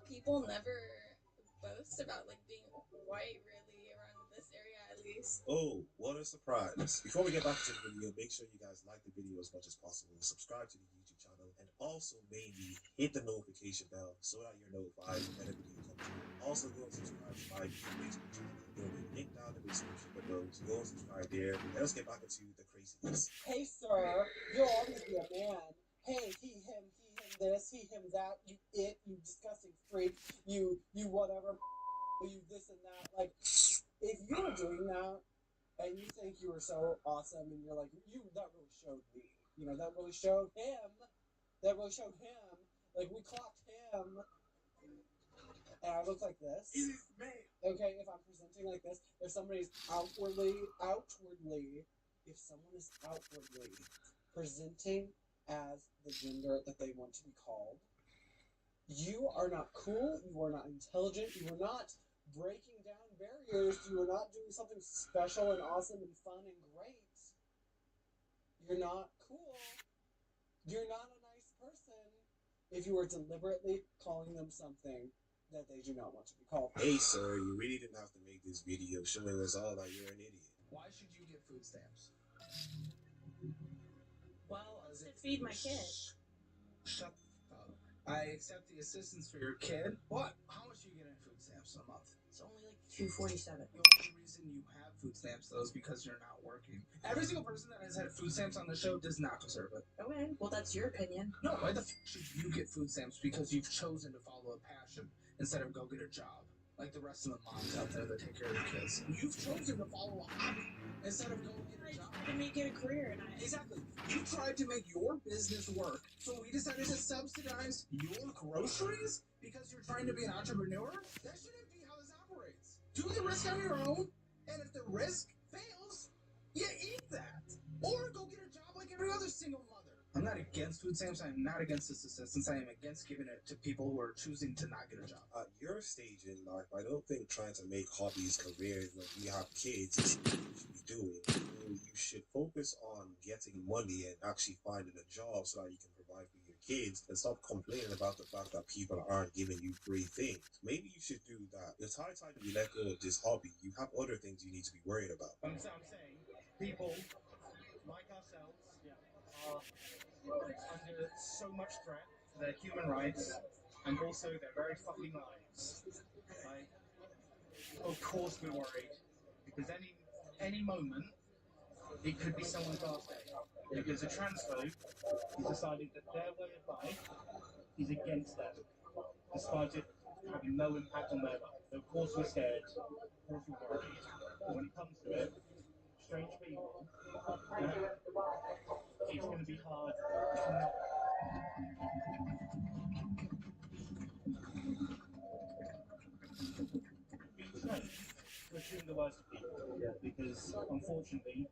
People never boast about being white really around this area at least. Oh, what a surprise. Before we get back to the video, make sure you guys like the video as much as possible, subscribe to the YouTube channel, and also maybe hit the notification bell so that you're notified when a video comes out. Also go and subscribe to my Facebook channel. There'll be a link down in the description below, so go and subscribe there. Let's get back into the craziness. Hey, sir, you'll always be a man. Hey, he, him, this, he, him, that, you it, you disgusting freak, you whatever, you this and that. Like, if you're doing that, and you think you were so awesome, and you're like, that really showed me. That really showed him. Like, we clocked him. And I look like this. Okay, if I'm presenting like this, if somebody's outwardly, if someone is outwardly presenting as the gender that they want to be called, you are not cool, you are not intelligent, you are not breaking down barriers, you are not doing something special and awesome and fun and great. You're not cool. You're not a nice person if you are deliberately calling them something that they do not want to be called. Hey sir, you really didn't have to make this video showing us all that you're an idiot. Why should you get food stamps? Well, to feed my kid. Shut up. I accept the assistance for your kid. What? How much are you getting in food stamps a month? It's only $2.47. The only reason you have food stamps, though, is because you're not working. Every single person that has had food stamps on the show does not deserve it. Okay, well, that's your opinion. No, why the f should you get food stamps? Because you've chosen to follow a passion instead of go get a job. Like the rest of the moms out there that take care of their kids. You've chosen to follow a hobby instead of going get a job. To make it a career, and Exactly. You tried to make your business work, so we decided to subsidize your groceries because you're trying to be an entrepreneur? That shouldn't be how this operates. Do the risk on your own, and if the risk fails, you eat that. I'm not against food stamps. I'm not against this assistance. I am against giving it to people who are choosing to not get a job. At your stage in life, I don't think trying to make hobbies careers when you have kids is what you should be doing. You should focus on getting money and actually finding a job so that you can provide for your kids and stop complaining about the fact that people aren't giving you free things. Maybe you should do that. It's high time you let go of this hobby. You have other things you need to be worried about. I'm saying people like ourselves are under so much threat to their human rights and also their very fucking lives. Like, of course we're worried because any moment it could be someone's last day. Because a transphobe has decided that their way of life is against them, despite it having no impact on their life. So of course we're scared, of course we're worried. But when it comes to it, strange people, it's going to be hard to not. Be strange to assume the worst of people, because unfortunately,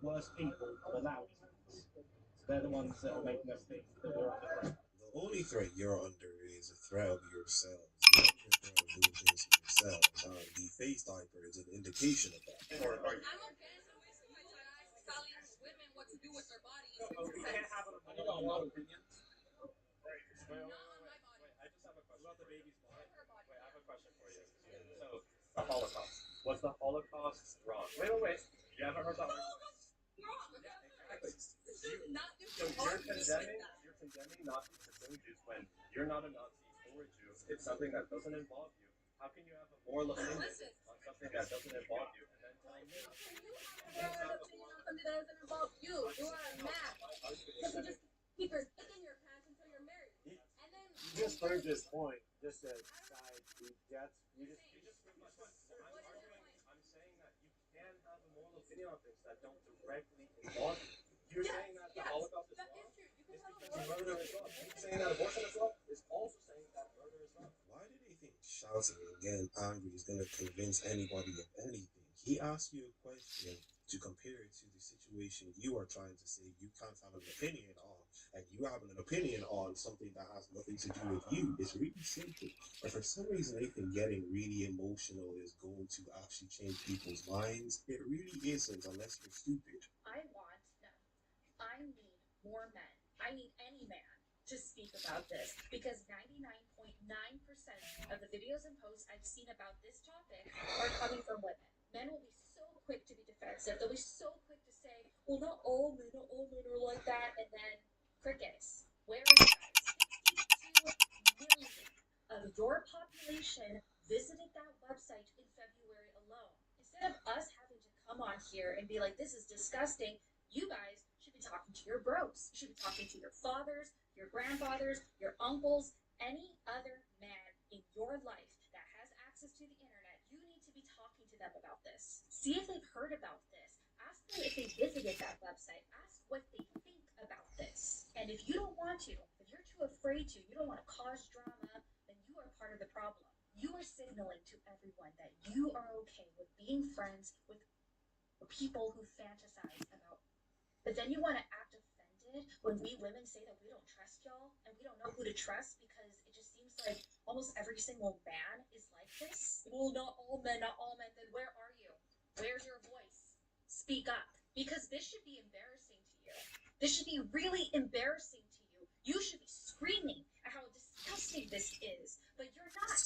worst people are the loudest ones. So they're the ones that are making us think that we're under threat. The only threat you're under is a threat of yourselves. You're under threat of doing things for yourselves. The face diaper is an indication of that. I'm against wasting my time telling women what to do with their bodies. We can't have a lot of opinions. Wait, I just have a question. About the baby's body. Wait, I have a question for you. So, the Holocaust. Was the Holocaust wrong? Wait. You haven't heard that one? So you're condemning Nazis to kill Jews when you're not a Nazi or a Jew. It's something that doesn't involve you. How can you have a moral opinion on something that doesn't involve you and then tell me? You have a moral opinion on something that doesn't involve you. You are a man. So you just keep your dick in your pants until you're married. And then You just proved his point. Just to side the death. You just proved my point. I'm saying that you can have a moral opinion on things that don't directly involve you. You're saying that the Holocaust is wrong. It's because murder is wrong. You saying that abortion is wrong is also saying that murder is wrong. Why do they think shouting and getting angry is going to convince anybody of anything? He asked you a question to compare it to the situation you are trying to say you can't have an opinion on, and you having an opinion on something that has nothing to do with you. It's really simple. But for some reason, they think getting really emotional is going to actually change people's minds. It really isn't unless you're stupid. I need more men. I need any man to speak about this because 99.9% of the videos and posts I've seen about this topic are coming from women. Men will be so quick to be defensive. They'll be so quick to say, well, not all men are like that. And then crickets. Where are you guys? 62 million of your population visited that website in February alone. Instead of us having to come on here and be like, this is disgusting, you guys should be talking to your bros. You should be talking to your fathers, your grandfathers, your uncles, any other man in your life that has access to the internet. You need to be talking to them about this. See if they've heard about this. Ask them if they visited that website. Ask what they think about this. And if you don't want to, if you're too afraid to, you don't want to cause drama, then you are part of the problem. You are signaling to everyone that you are okay with being friends with people who fantasize about. But then you want to act offended when we women say that we don't trust y'all and we don't know who to trust because it just seems like almost every single man is like this. Well, not all men. Then where are you? Where's your voice? Speak up. Because this should be embarrassing to you. This should be really embarrassing to you. You should be screaming at how disgusting this is, but you're not.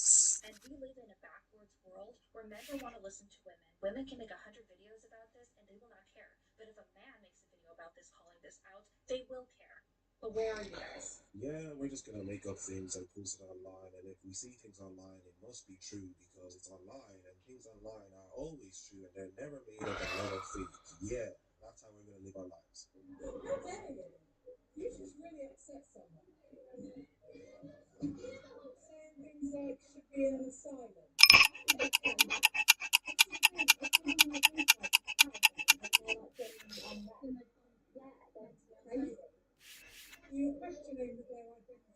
And we live in a backwards world where men don't want to listen to women. Women can make 100 videos about this and they will not care. But if a man makes a video about this, calling this out, they will care. But where are you guys? Yeah, we're just gonna make up things and post it online, and if we see things online, it must be true because it's online, and things online are always true, and they're never made up and never fake. Yeah, that's how we're gonna live our lives. You just really upset someone. Saying things like should be in an asylum. You're questioning that there are things.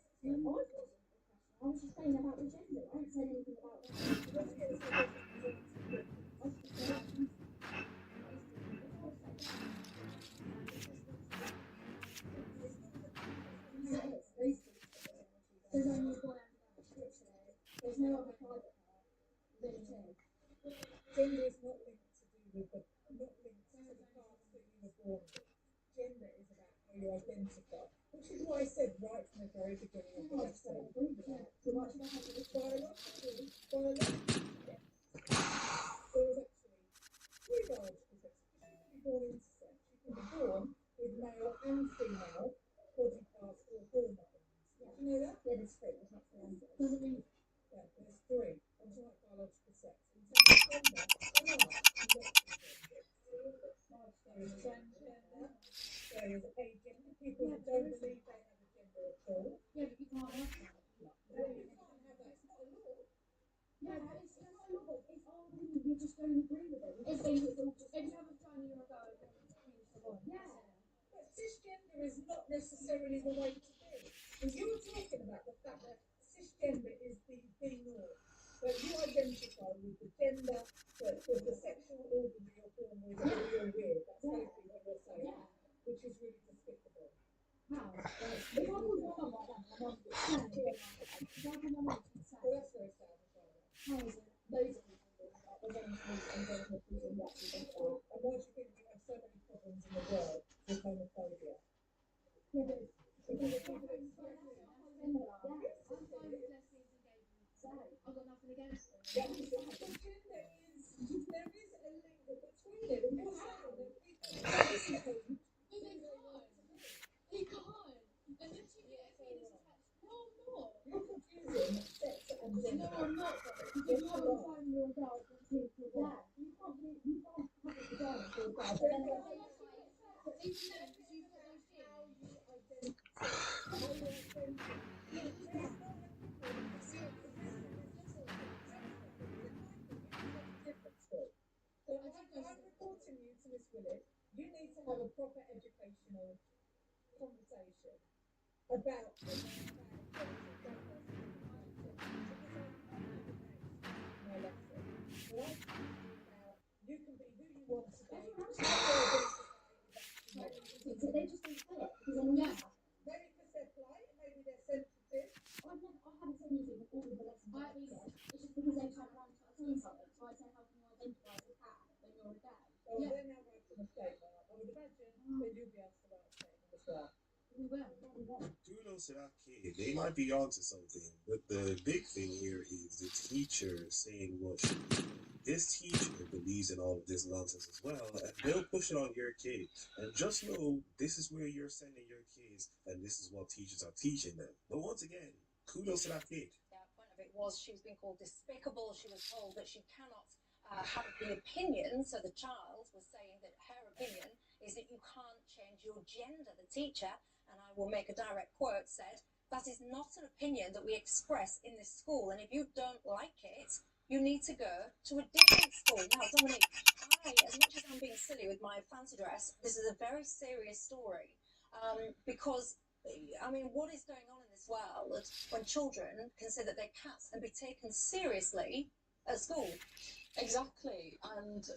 I was just saying about the gender. I haven't said anything about that. Gender is not linked to do with the not linked to the parts that you were born with. Gender is about how you identify, which is what I said right from the very beginning of the lesson. Biologically, there is actually three biological sexes. You can be born intersex. You can be born with male and female body parts or hormones. Do you know that? Yeah, there's three. There's not three. Doesn't mean. Yeah, there's three. I'm talking about biological sex. In terms of gender, there are lots of genders. There is transgender. There is agender. People that don't believe they have a gender at all. Yeah, but you can't have that. No, you can't have that. It's not a law. No, it's not a law. It's our opinion. You just don't agree with it. If you have a son, you're a girl. Yeah. But cisgender is not necessarily the way to be. Because you're talking about the fact that cisgender is the norm. That you identify with the gender, with the sexual organ you're born with, or you're with. That's basically what you're saying. Yeah. Which is really despicable. How? If I was one like that, my mum would say, well, that's very sad. How is it? Loads of people do that. There's only people who actually think that. And why do you think we have so many problems in the world with homophobia? Yeah, but because of people that I've got nothing against it. Yeah, but gender is, there is a link between it. And you're saying that people they can't. Unless you get a penis attached. No, I'm not. You're confusing sex and gender. No, I'm not. Because if you have a vagina, you're a girl, it's not to a girl. You can't have a vagina for a girl. Even then, because you put those in. How you identify. So I'm reporting you to Miss Willett. You need to have a proper educational conversation about this. My lesson. Right? You can be who you want to be. So they just don't play it because they're not. Maybe because they're polite, maybe they're sensitive. I haven't said anything with all of the lessons I've been in. It's just because they turn around and start saying something. So I say, how can you identify as a cat when you're a dad? So they're now writing a statement. I would imagine that you'll be able to write a statement as well. We will. Kudos to that kid. They might be onto something, but the big thing here is the teacher saying what she this teacher believes in all of this nonsense as well, and they'll push it on your kids. And just know this is where you're sending your kids, and this is what teachers are teaching them. But once again, kudos to that kid. The point of it was she was being called despicable. She was told that she cannot have the opinion. So the child was saying that her opinion is that you can't change your gender. The teacher, and I will make a direct quote, said, that is not an opinion that we express in this school. And if you don't like it, you need to go to a different school. Now, Dominique, as much as I'm being silly with my fancy dress, this is a very serious story. Because, I mean, what is going on in this world when children consider they're cats and be taken seriously at school? Exactly. And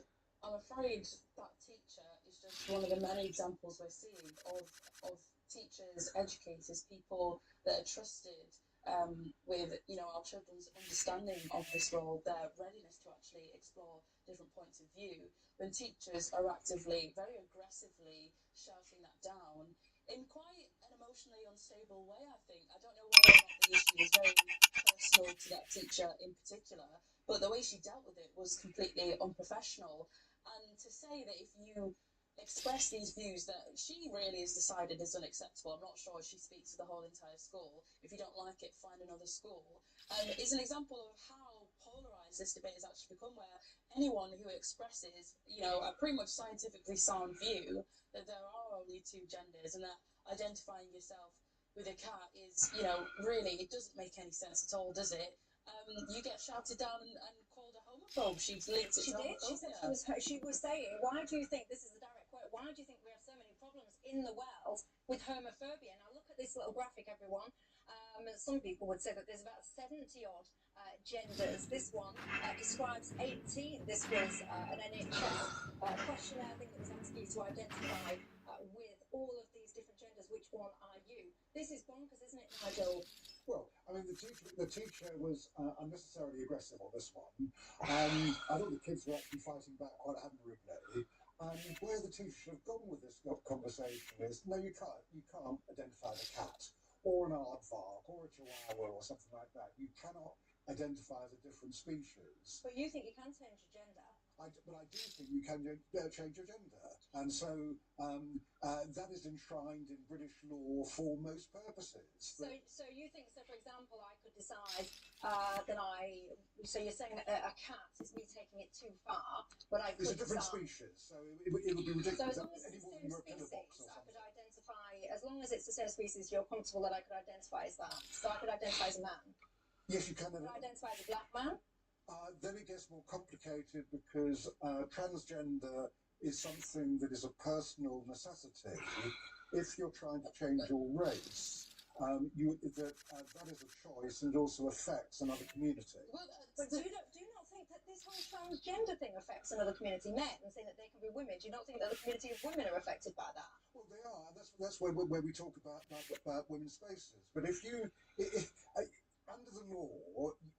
I'm afraid that teacher is just one of the many examples we're seeing of teachers, educators, people that are trusted with, you know, our children's understanding of this role, their readiness to actually explore different points of view, when teachers are actively, very aggressively shouting that down in quite an emotionally unstable way, I think. I don't know whether or not the issue is very personal to that teacher in particular, but the way she dealt with it was completely unprofessional. And to say that if you express these views that she really has decided is unacceptable, I'm not sure if she speaks to the whole entire school, if you don't like it, find another school, is an example of how polarised this debate has actually become, where anyone who expresses, you know, a pretty much scientifically sound view that there are only two genders and that identifying yourself with a cat is, you know, really, it doesn't make any sense at all, does it? You get shouted down and called a homophobe. She linked it to homophobia. She was saying, why do you think, this is the direct quote, why do you think we have so many problems in the world with homophobia? Now look at this little graphic, everyone. Some people would say that there's about 70 odd genders. This one describes 18. This was an NHS questionnaire thing that was asking you to identify with all of these different genders. Which one are you? This is bonkers, isn't it, Nigel? Well, I mean, the teacher was unnecessarily aggressive on this one, and I thought the kids were actually fighting back quite admirably. And where the teacher should have gone with this conversation is, no, you can't identify the cat, or an aardvark, or a chihuahua, or something like that. You cannot identify as a different species. But you think you can change your gender? But I do think you can change your gender, and so that is enshrined in British law for most purposes. So you think, so for example, I could decide so you're saying a cat is me taking it too far, but I could It's a different decide. species, so it would be ridiculous. So as long as it's the same species, I could identify, as long as it's the same species, you're comfortable that I could identify as that. So I could identify as a man. Yes, you can. Could I identify as a black man? Then it gets more complicated because transgender is something that is a personal necessity. If you're trying to change your race, that is a choice and also affects another community. Well, but do you not think that this whole transgender thing affects another community? Men saying that they can be women. Do you not think that the community of women are affected by that? Well, they are. And that's where we talk about women's spaces. But if under the law,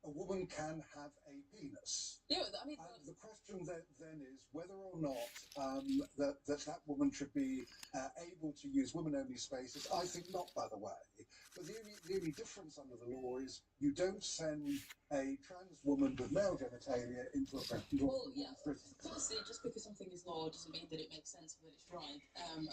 a woman can have a penis. Yeah, I mean, the question then is whether or not that woman should be able to use women-only spaces. I think not, by the way. But the only difference under the law is you don't send a trans woman with male genitalia into a prison. Well, yeah. Firstly, just because something is law doesn't mean that it makes sense or that it's right. And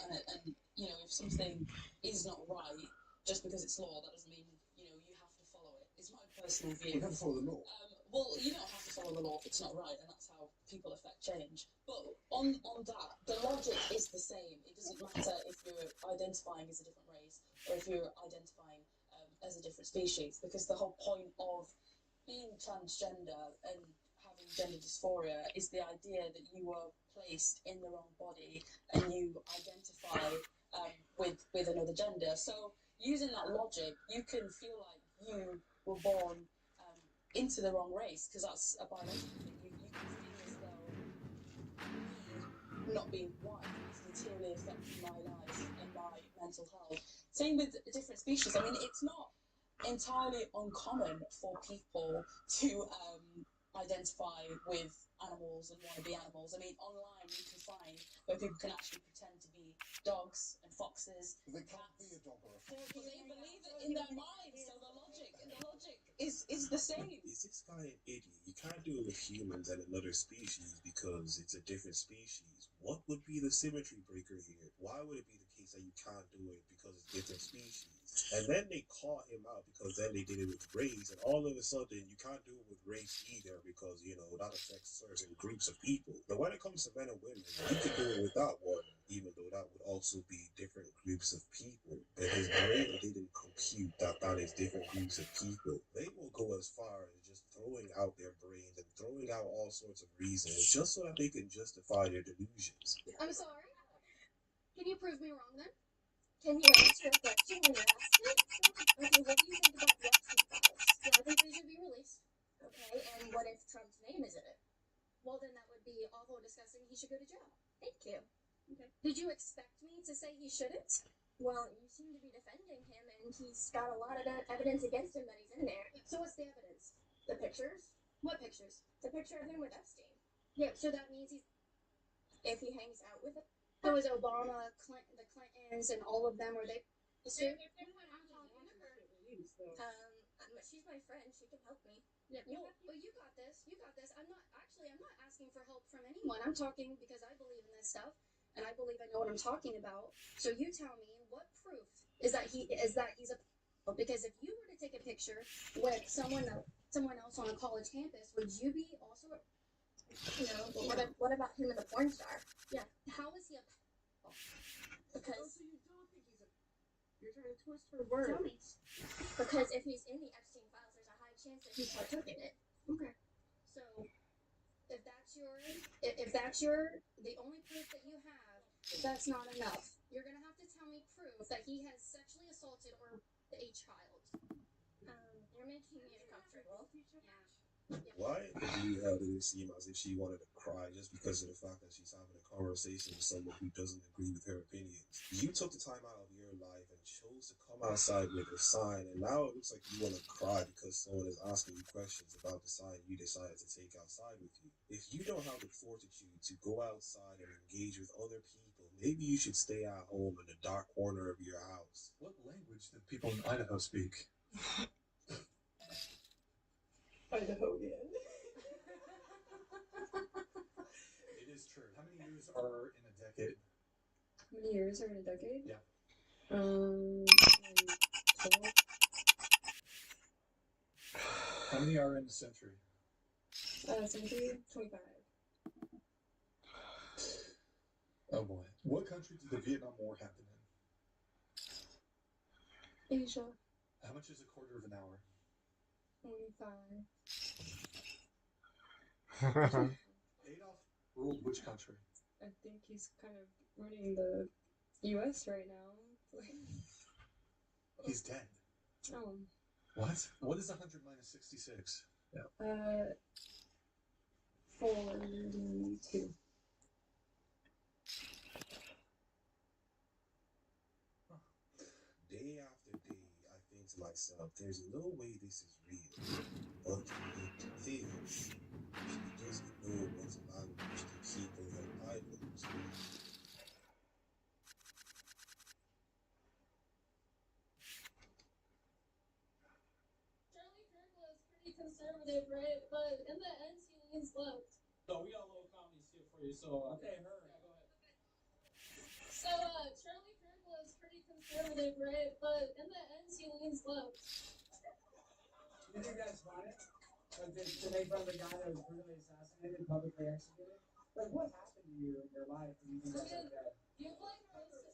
you know, if something is not right, just because it's law, that doesn't mean you have to follow it. It's my personal view. You have to follow the law. Well, you don't have to follow the law if it's not right, and that's how people affect change. But on that, the logic is the same. It doesn't matter if you're identifying as a different race or if you're identifying as a different species, because the whole point of being transgender and having gender dysphoria is the idea that you were placed in the wrong body and you identify with another gender. So using that logic, you can feel like you were born into the wrong race, because that's a biological thing. You can feel as though me not being white is materially affecting my life and my mental health. Same with different species. I mean, it's not entirely uncommon for people to identify with animals and want to be animals. I mean, online you can find where people can actually pretend to be dogs and foxes. They can't be a dog or a fox. But they believe it in their mind, so the logic is the same. Is this guy an idiot? You can't do it with humans and another species because it's a different species. What would be the symmetry breaker here? Why would it be the case that you can't do it because it's different species? And then they caught him out because then they did it with race, and all of a sudden you can't do it with race either because, that affects certain groups of people. But when it comes to men and women, you can do it without one, even though that would also be different groups of people. But his brain didn't compute that is different groups of people. They will go as far as just throwing out their brains and throwing out all sorts of reasons just so that they can justify their delusions. I'm sorry. Can you prove me wrong then? Can you answer a question when you're asked it? Okay, what do you think about the Epstein files? Yeah, I think they should be released. Okay, and what if Trump's name is in it? Well, then that would be awful disgusting. He should go to jail. Thank you. Okay. Did you expect me to say he shouldn't? Well, you seem to be defending him, and he's got a lot of evidence against him that he's in there. So what's the evidence? The pictures? What pictures? The picture of him with Epstein. Yeah, so that means if he hangs out with it. So is Obama, Clinton, the Clintons, and all of them, are they? She's my friend. She can help me. Yeah. You got this. You got this. I'm not asking for help from anyone. I'm talking because I believe in this stuff, and I believe I know what I'm talking about. So you tell me what proof is that he's a. Because if you were to take a picture with someone else on a college campus, would you be also? What about him and the porn star? Yeah. How is he a because so you don't think you're trying to twist her words. Tell me. Because if he's in the Epstein files, there's a high chance that he partook in it. Okay. So if that's the only proof that you have, that's not enough. You're gonna have to tell me proof that he has sexually assaulted or a child. You're making me uncomfortable. Yeah. Why did it seem as if she wanted to cry just because of the fact that she's having a conversation with someone who doesn't agree with her opinions? You took the time out of your life and chose to come outside with a sign, and now it looks like you want to cry because someone is asking you questions about the sign you decided to take outside with you. If you don't have the fortitude to go outside and engage with other people, maybe you should stay at home in the dark corner of your house. What language do people in Idaho speak? Idahoan. It is true. How many years are in a decade? How many years are in a decade? Yeah. Like 12. How many are in a century? Century? 25. Oh boy. What country did the Vietnam War happen in? Asia. How much is a quarter of an hour? 25. Adolf ruled which country? I think he's kind of running the U.S. right now. He's dead. Oh. What? What is 100 minus 66? Yeah. 42. Day after day, I think to myself, there's no way this is real. But it is. She doesn't know what language the people of Idaho speak. Charlie Kirk was pretty conservative, right? But in the end, he leans left. So we got a little comedy skit for you. So Okay, hurry. Yeah, go ahead. So Charlie Kirk was pretty conservative, right? But in the end, he leans left. You think that's funny? Like to make fun of a guy that was brutally assassinated, publicly executed? Like, what happened to you in your life that you think that's okay? You've like posted.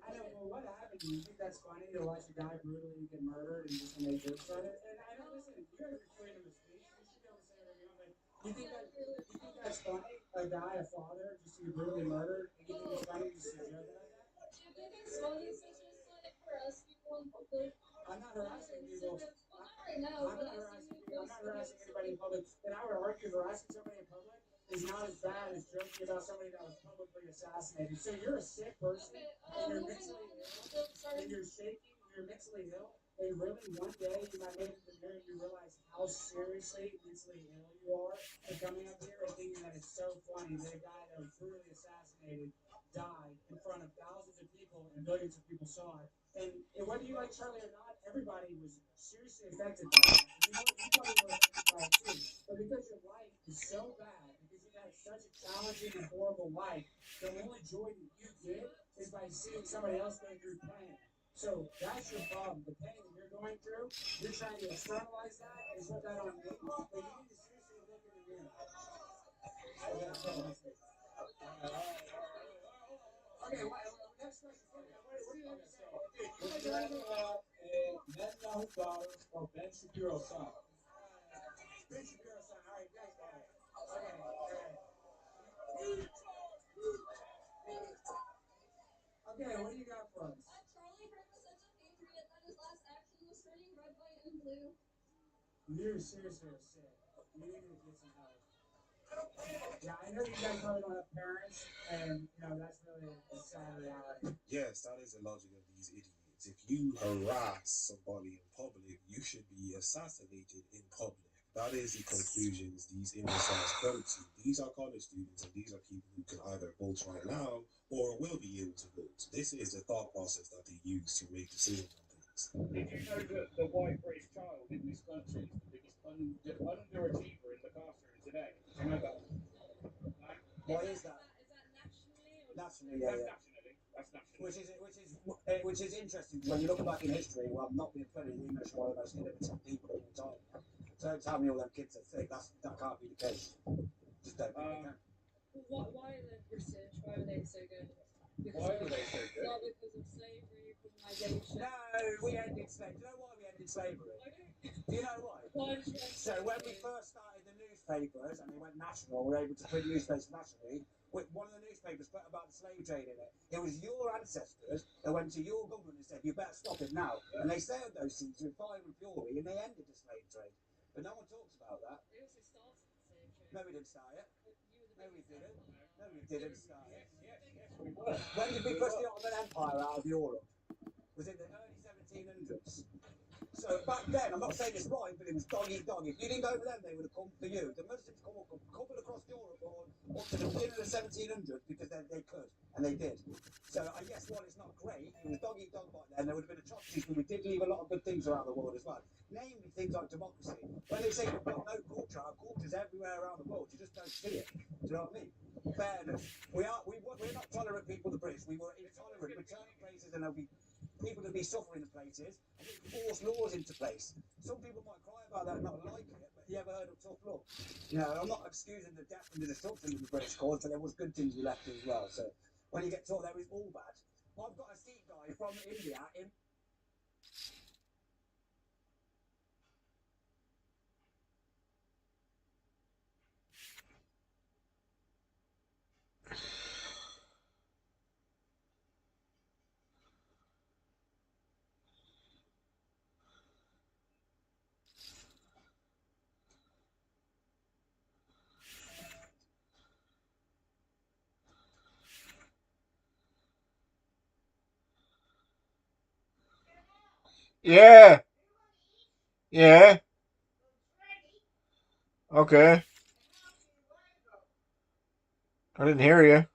I know, well, what happened to you? You think that's funny to watch a guy brutally get murdered and just to make jokes about it? And I know, listen, you guys are freedom of speech. You should be able to say whatever you want, but you think that's funny? A guy, a father, just to be brutally murdered, and you think it's funny just to joke about that? Do you think it's funny to just like harass people in public? I'm not harassing people. Well, not right now. I'm not harassing people. I'm not harassing anybody in public. And I would argue harassing somebody in public is not as bad as joking about somebody that was publicly assassinated. So you're a sick person, and you're mentally ill, and you're shaking, you're mentally ill, and really one day you might look in the mirror and you realize how seriously mentally ill you are for coming up here and thinking that it's so funny that a guy that was brutally assassinated died in front of thousands of people and millions of people saw it. And whether you like Charlie or not, everybody was seriously affected by that. And you know what? You probably were affected by it too. But because your life is so bad, because you've had such a challenging and horrible life, the only joy that you get is by seeing somebody else go through pain. So that's your problem. The pain that you're going through, you're trying to externalize that and put that on me. But you need to seriously look in the mirror. Okay, next question. What do you have to say? would you rather have a Netanyahu daughter or Ben Shapiro's son? Ben Shapiro's son. All right, guys. Okay. Okay, what do you got for us? Charlie Kirk was such a patriot that his last action was turning red, white, and blue. You seriously are sick. You need to get some help. Yeah, I know you guys probably don't have parents, and that's really a sad reality. Yes, that is the logic of these idiots. If you harass somebody in public, you should be assassinated in public. That is the conclusions these imbeciles come to. These are college students, and these are people who can either vote right now or will be able to vote. This is the thought process that they use to make decisions on things. Did you know that the white British child in this country is the biggest underachiever in the classroom today? Do you know that? What is that? Is that nationally? Nationally, yeah. That's nationally. Which is interesting because when you look back in history, well, not being funny, the English were one of the most innovative people in time. So don't tell me all them kids are thick. That can't be the case. Just don't think they can. Why are the British? Why were they so good? Why were they so good? Not because of slavery, colonization. No, we ended slavery. Do you know why we ended slavery? Do you know why? So when we first started the newspapers and they went national, we were able to print newspapers nationally. One of the newspapers put about the slave trade in it. It was your ancestors that went to your government and said, you better stop it now. And they sailed those seas with fire and fury and they ended the slave trade. But no one talks about that. They also started the same show. No, we didn't start it. You were the No, we biggest didn't. empire. No, we didn't start it. Yes, we were. When did we push the Ottoman Empire out of Europe? Was in the early 1700s. So back then, I'm not saying it's right, but it was dog eat dog. If you didn't go for them, they would have come for you. The Muslims come across Europe up to the beginning of the 1700s because they could, and they did. So I guess while it's not great, it was dog eat dog back then. There would have been atrocities, but we did leave a lot of good things around the world as well. Namely, things like democracy. When they say we've got no culture, our culture's everywhere around the world. You just don't see it. Do you know what I mean? Fairness. We're not tolerant people, the British. We were intolerant. We turn places and there'll be people to be suffering in places, and we force laws into place. Some people might cry about that and not like it, but you ever heard of tough love? You know, I'm not excusing the death and the destruction of the British cause, but there was good things we left as well. So when you get told there is all bad, I've got a Sikh guy from India in. Yeah. Yeah. Okay. I didn't hear you.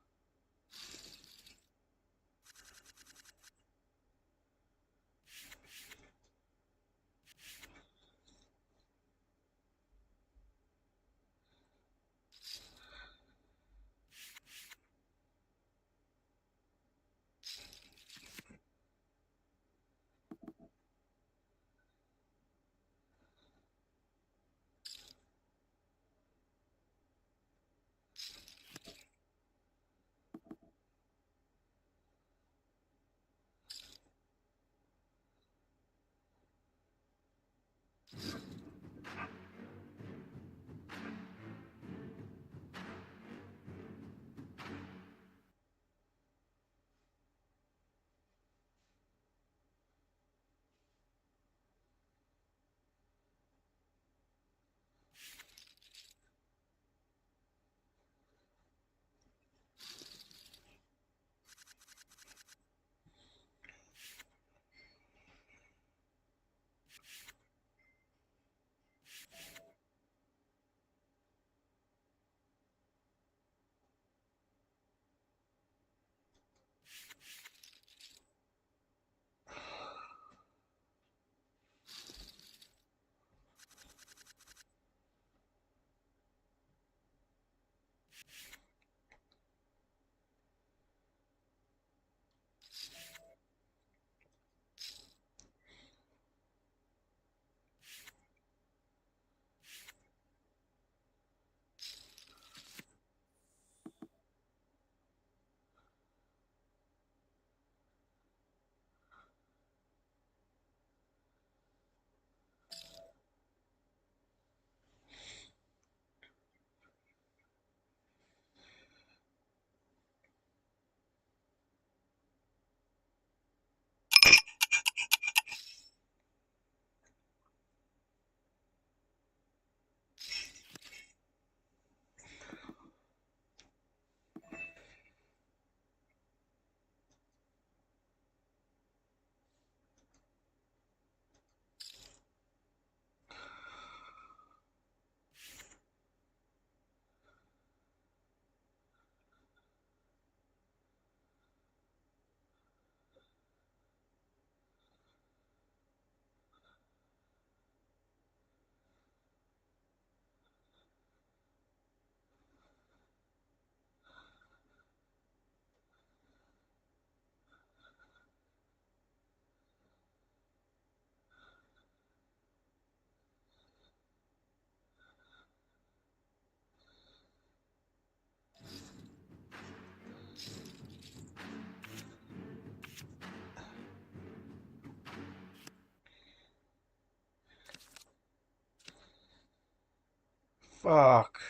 Fuck.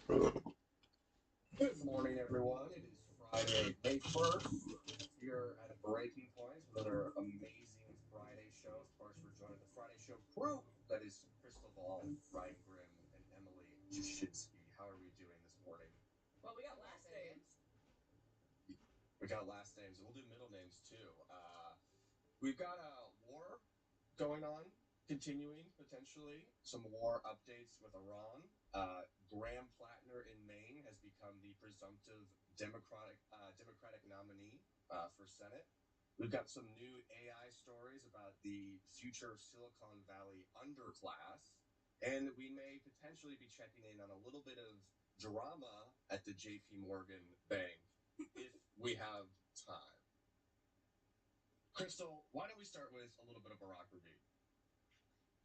Good morning, everyone. It is Friday, May 1st, here at Breaking Points, another amazing Friday show. Of course, we're joined the Friday show crew. That is Crystal Ball, Ryan Grimm, and Emily Jashinsky. How are we doing this morning? Well, we got last names. We got last names. We'll do middle names too. We've got a war going on, continuing potentially. Some war updates with Iran. Graham Plattner in Maine has become the presumptive Democratic nominee for Senate. We've got some new AI stories about the future Silicon Valley underclass, and we may potentially be checking in on a little bit of drama at the JP Morgan Bank if we have time. Crystal, why don't we start with a little bit of Barack Ravid?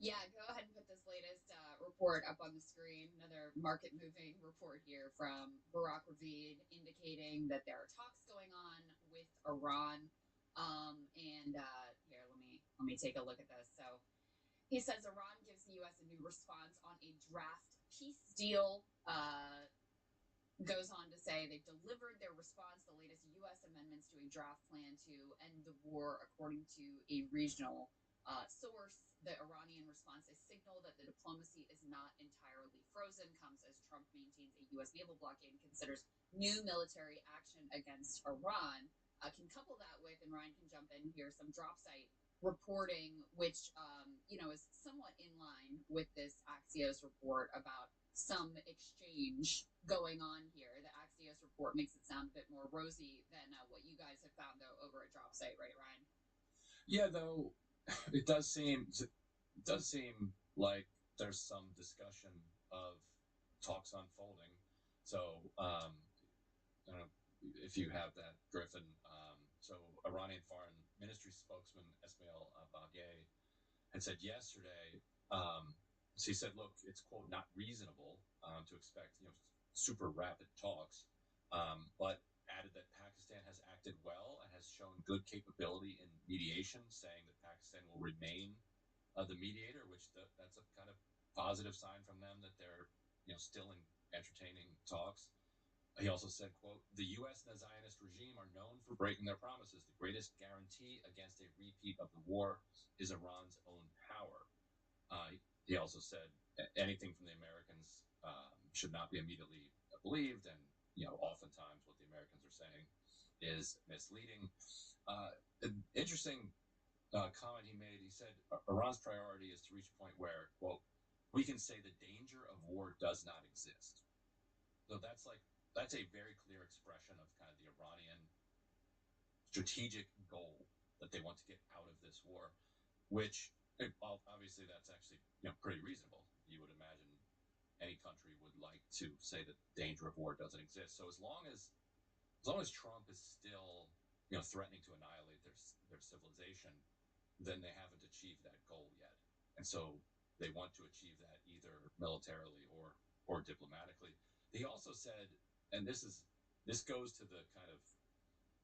Yeah, go ahead and put this latest report up on the screen. Another market-moving report here from Barack Ravid indicating that there are talks going on with Iran. And here, let me take a look at this. So he says Iran gives the U.S. a new response on a draft peace deal. Goes on to say they've delivered their response, the latest U.S. amendments to a draft plan to end the war, according to a regional source. The Iranian response, a signal that the diplomacy is not entirely frozen, comes as Trump maintains a U.S. naval blockade and considers new military action against Iran. Can couple that with, and Ryan can jump in here, some drop site reporting, which is somewhat in line with this Axios report about some exchange going on here. The Axios report makes it sound a bit more rosy than what you guys have found, though, over at drop site, right, Ryan? Yeah, though it does seem like there's some discussion of talks unfolding. So I don't know if you have that, Griffin. So Iranian Foreign Ministry spokesman Esmail Baghei had said yesterday. So he said, "Look, it's quote not reasonable to expect super rapid talks," but added that Pakistan has acted well and has shown good capability in mediation, saying that Pakistan will remain the mediator, which that's a kind of positive sign from them that they're still entertaining talks. He also said, quote, "The U.S. and the Zionist regime are known for breaking their promises. The greatest guarantee against a repeat of the war is Iran's own power." He also said anything from the Americans should not be immediately believed, and oftentimes what the Americans are saying is misleading. An interesting comment he made. He said Iran's priority is to reach a point where, quote, "we can say the danger of war does not exist." So that's a very clear expression of kind of the Iranian strategic goal that they want to get out of this war, which obviously that's actually pretty reasonable. You would imagine any country would like to say that the danger of war doesn't exist. So as long as Trump is still threatening to annihilate their civilization, then they haven't achieved that goal yet. And so they want to achieve that either militarily or diplomatically. He also said, and this goes to the kind of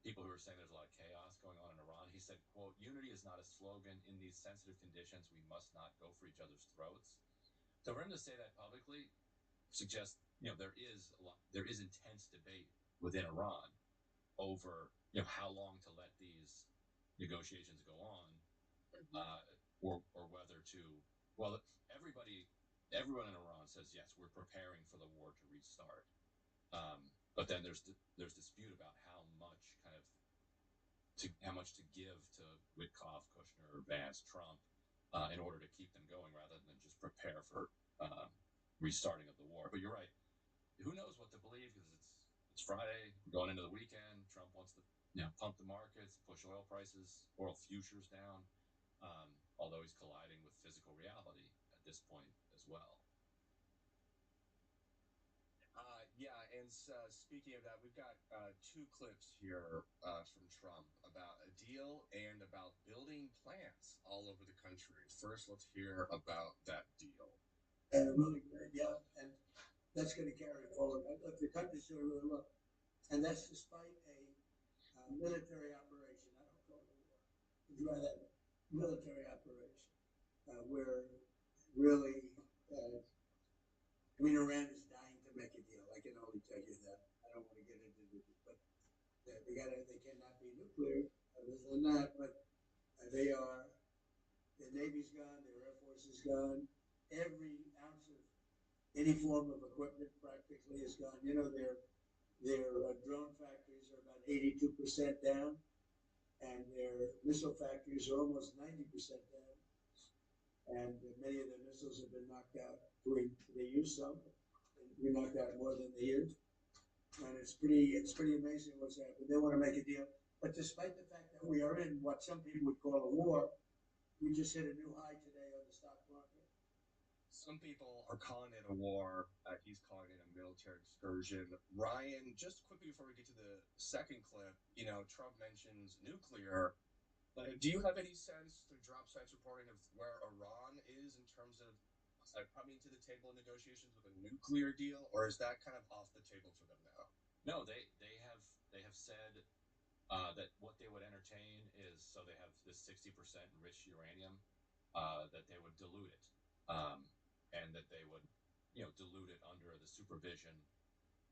people who are saying there's a lot of chaos going on in Iran. He said, quote, "Unity is not a slogan. In these sensitive conditions, we must not go for each other's throats." So for him to say that publicly suggests there is intense debate within Iran over how long to let these negotiations go on, or whether to everyone in Iran says yes, we're preparing for the war to restart, but then there's dispute about how much to give to Witkoff, Kushner, Vance, Trump in order to keep them going rather than just prepare for restarting of the war. But you're right. Who knows what to believe, because it's Friday, we're going into the weekend. Trump wants to pump the markets, push oil prices, oil futures down, although he's colliding with physical reality at this point as well. Yeah, and speaking of that, we've got two clips here from Trump about a deal and about building plants all over the country. First, let's hear about that deal. Really good, yeah, and that's going to carry forward. Look, the country's doing really well, and that's despite a military operation. I don't call it a war. It's rather a military operation where really, Iran is dying to make a deal. tell you that. I don't want to get into it, but they cannot be nuclear. Other than that, but they are. The Navy's gone. Their Air Force is gone. Every ounce of any form of equipment practically is gone. You know, their drone factories are about 82% down, and their missile factories are almost 90% down. And many of their missiles have been knocked out. They use some, we knocked out more than they used. And it's pretty amazing what's happened. They want to make a deal. But despite the fact that we are in what some people would call a war, we just hit a new high today on the stock market. Some people are calling it a war. He's calling it a military excursion. Ryan, just quickly before we get to the second clip, you know, Trump mentions nuclear. Do you have any sense through drop sites reporting of where Iran is in terms of coming to the table in negotiations with a nuclear deal, or is that kind of off the table for them now? No, they have said that what they would entertain is, so they have this 60% enriched uranium, that they would dilute it, and that they would, you know, dilute it under the supervision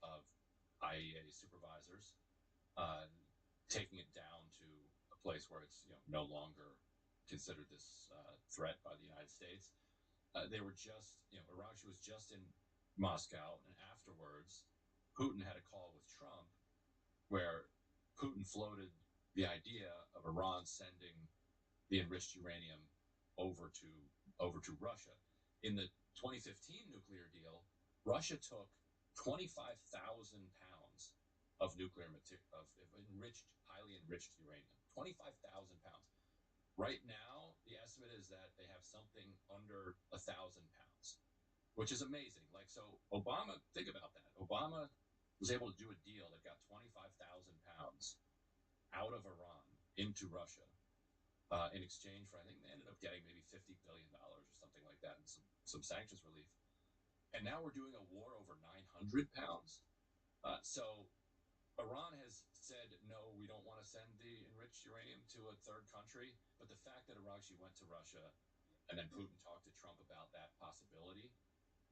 of IEA supervisors, taking it down to a place where it's, you know, no longer considered this threat by the United States. They were just, you know, Araghchi was just in Moscow, and afterwards, Putin had a call with Trump where Putin floated the idea of Iran sending the enriched uranium over to Russia. In the 2015 nuclear deal, Russia took 25,000 pounds of nuclear material, of highly enriched uranium. 25,000 pounds. Right now, the estimate is that they have something under 1,000 pounds, which is amazing. Like, so Obama, think about that. Obama was able to do a deal that got 25,000 pounds out of Iran into Russia in exchange for, I think they ended up getting maybe $50 billion or something like that, and some sanctions relief. And now we're doing a war over 900 pounds. So Iran has said, no, we don't want to send the enriched uranium to a third country. But the fact that Araghchi went to Russia and then Putin talked to Trump about that possibility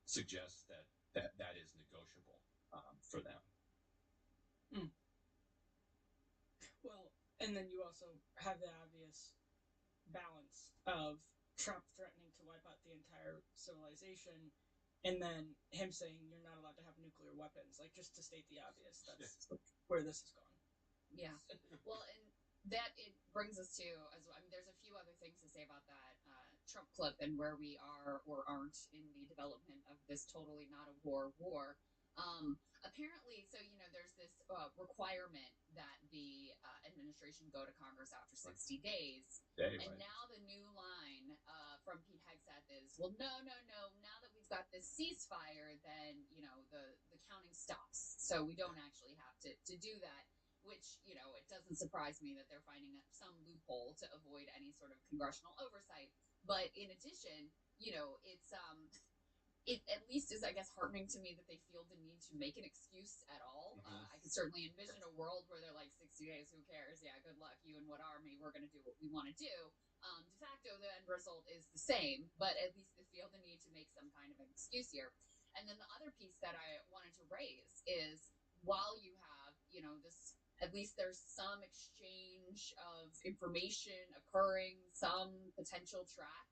suggests that is negotiable for them. Well, and then you also have the obvious balance of Trump threatening to wipe out the entire civilization, and then him saying you're not allowed to have nuclear weapons. Like, just to state the obvious, that's where this has gone. Yeah. Well, and that it brings us to, I mean, there's a few other things to say about that Trump clip and where we are or aren't in the development of this totally not a war. Apparently, so, you know, there's this requirement that the administration go to Congress after 60 days. And now the new line from Pete Hegseth is, well, no. Now that we've got this ceasefire, then, you know, the counting stops. So we don't actually have to do that, which, you know, it doesn't surprise me that they're finding some loophole to avoid any sort of congressional oversight. But in addition, you know, it at least is, I guess, heartening to me that they feel the need to make an excuse at all. I could certainly envision a world where they're like, 60 days, who cares? Yeah, good luck. You and what army? We're going to do what we want to do. De facto, the end result is the same, but at least they feel the need to make some kind of an excuse here. And then the other piece that I wanted to raise is, while you have, you know, this, at least there's some exchange of information occurring, some potential track,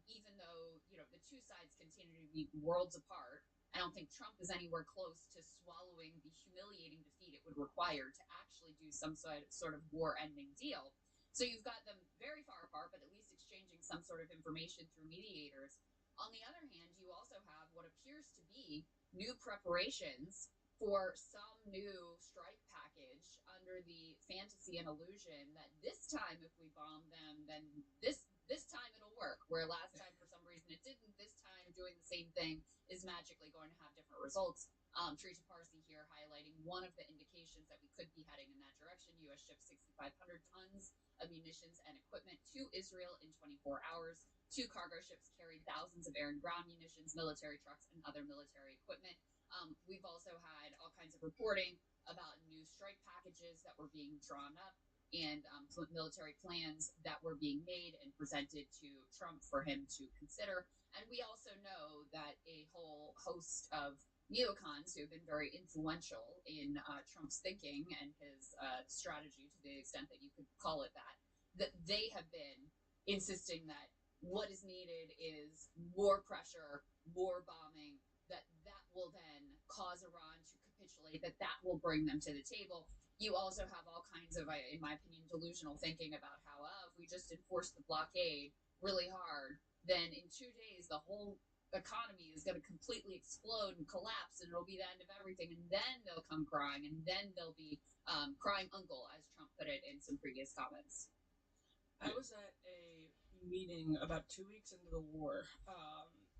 even though, you know, the two sides continue to be worlds apart. I don't think Trump is anywhere close to swallowing the humiliating defeat it would require to actually do some sort of war-ending deal. So you've got them very far apart, but at least exchanging some sort of information through mediators. On the other hand, you also have what appears to be new preparations for some new strike package under the fantasy and illusion that this time, if we bomb them, then this time it'll work. Where last time, for some reason, it didn't. This time, doing the same thing is magically going to have different results. Teresa Parsi here highlighting one of the indications that we could be heading in that direction. U.S. shipped 6,500 tons of munitions and equipment to Israel in 24 hours. 2 cargo ships carried thousands of air and ground munitions, military trucks, and other military equipment. We've also had all kinds of reporting about new strike packages that were being drawn up and military plans that were being made and presented to Trump for him to consider. And we also know that a whole host of neocons who have been very influential in Trump's thinking and his strategy, to the extent that you could call it that they have been insisting that what is needed is more pressure, more bombing, that will then cause Iran to capitulate, that will bring them to the table. You also have all kinds of, in my opinion, delusional thinking about how, if we just enforce the blockade really hard, then in 2 days the whole economy is going to completely explode and collapse, and it'll be the end of everything, and then they'll come crying, and then they'll be crying uncle, as Trump put it in some previous comments. I was at a meeting about 2 weeks into the war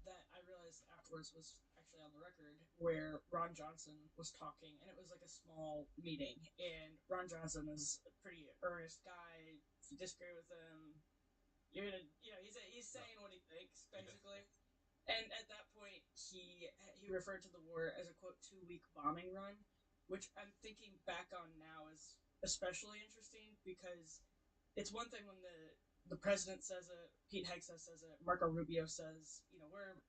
that I realized afterwards was actually on the record, where Ron Johnson was talking, and it was like a small meeting, and Ron Johnson is a pretty earnest guy. If you disagree with him, you're gonna, he's saying what he thinks, basically. And at that point, he referred to the war as a, quote, 2-week bombing run, which I'm thinking back on now is especially interesting, because it's one thing when the president says it, Pete Hegseth says it, Marco Rubio says,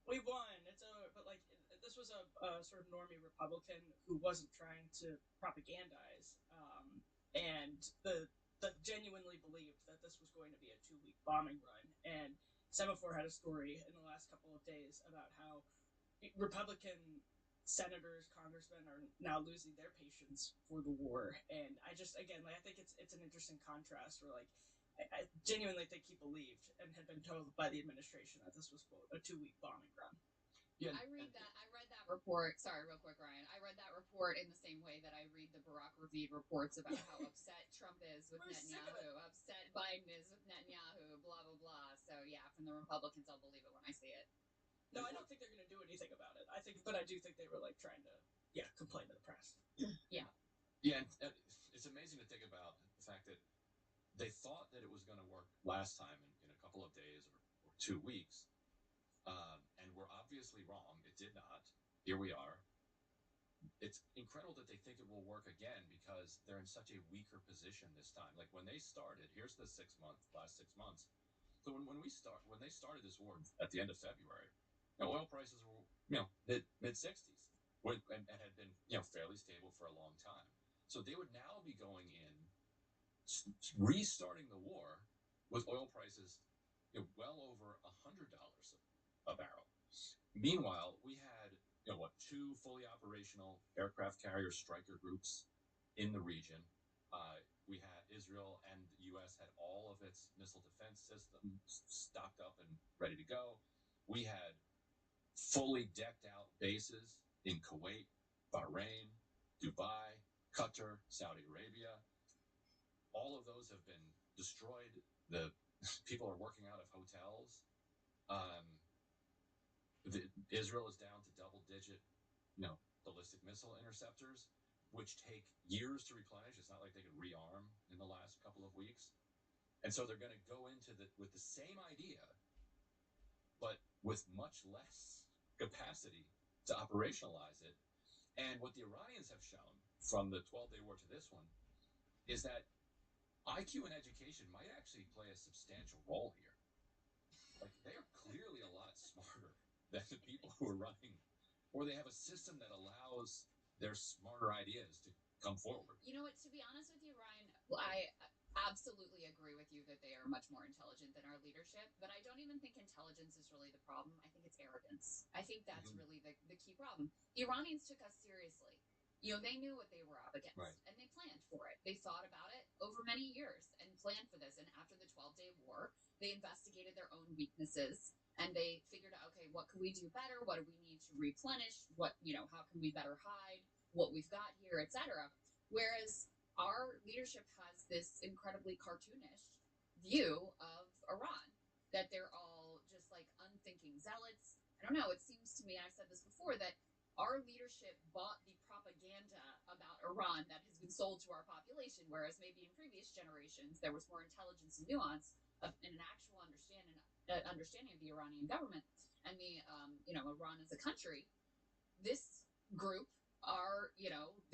we won, it's over. But like, this was a sort of normie Republican who wasn't trying to propagandize, and that genuinely believed that this was going to be a 2-week bombing run. And Semaphore had a story in the last couple of days about how Republican senators, congressmen are now losing their patience for the war. And I just, again, I think it's an interesting contrast where, like, I genuinely think he believed and had been told by the administration that this was, quote, a 2-week bombing run. Yeah, I read that report. Sorry, real quick, Ryan. I read that report in the same way that I read the Barack Ravid reports about how upset Trump is with Netanyahu, upset Biden is with Netanyahu, blah, blah, blah. So, yeah, from the Republicans, I'll believe it when I see it. No, I don't think they're going to do anything about it. I do think they were, like, trying to, complain to the press. Yeah. Yeah, and it's amazing to think about the fact that they thought that it was going to work last time in a couple of days or 2 weeks, and we're obviously wrong. It did not. Here we are. It's incredible that they think it will work again because they're in such a weaker position this time. Like when they started, here's the last 6 months. So when they started this war at the end of February, oil prices were mid 60s, and had been fairly stable for a long time. So they would now be going in, restarting the war with oil prices well over $100 a barrel. Meanwhile, we had 2 fully operational aircraft carrier striker groups in the region. We had Israel and the U.S. had all of its missile defense systems stocked up and ready to go. We had fully decked out bases in Kuwait, Bahrain, Dubai, Qatar, Saudi Arabia. All of those have been destroyed. The people are working out of hotels. Israel is down to double-digit, ballistic missile interceptors, which take years to replenish. It's not like they could rearm in the last couple of weeks. And so they're going to go into with the same idea, but with much less capacity to operationalize it. And what the Iranians have shown from the 12-day war to this one is that IQ and education might actually play a substantial role here. Like, they are clearly a lot smarter than the people who are running, or they have a system that allows their smarter ideas to come forward. You know what, to be honest with you, Ryan, I absolutely agree with you that they are much more intelligent than our leadership, but I don't even think intelligence is really the problem. I think it's arrogance. I think that's really the key problem. The Iranians took us seriously. They knew what they were up against, right, and they planned for it. They thought about it over many years and planned for this. And after the 12-day war, they investigated their own weaknesses and they figured out, okay, what can we do better? What do we need to replenish? How can we better hide what we've got here, etc. Whereas our leadership has this incredibly cartoonish view of Iran, that they're all just like unthinking zealots. I don't know. It seems to me, and I've said this before, that our leadership bought the propaganda about Iran that has been sold to our population, whereas maybe in previous generations there was more intelligence and nuance and an actual understanding of the Iranian government and the Iran as a country. This group are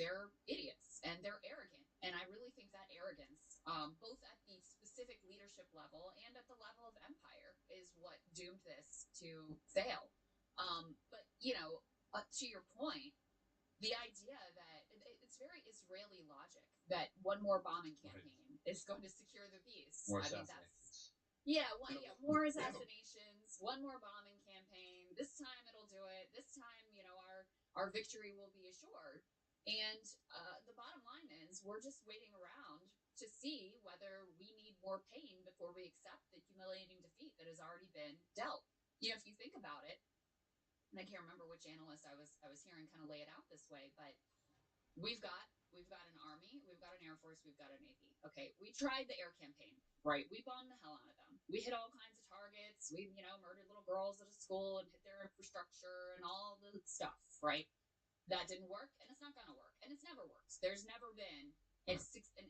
they're idiots and they're arrogant, and I really think that arrogance, both at the specific leadership level and at the level of empire, is what doomed this to fail. But to your point, the idea that it's very Israeli logic that one more bombing campaign is going to secure the peace. More I mean, assassinations. more assassinations, one more bombing campaign. This time it'll do it. This time, our victory will be assured. And the bottom line is, we're just waiting around to see whether we need more pain before we accept the humiliating defeat that has already been dealt. If you think about it, and I can't remember which analyst I was hearing kind of lay it out this way, but we've got an army, we've got an air force, we've got a navy. Okay, we tried the air campaign, right? We bombed the hell out of them. We hit all kinds of targets. We murdered little girls at a school and hit their infrastructure and all the stuff, right? That didn't work, and it's not going to work, and it's never worked. There's never been an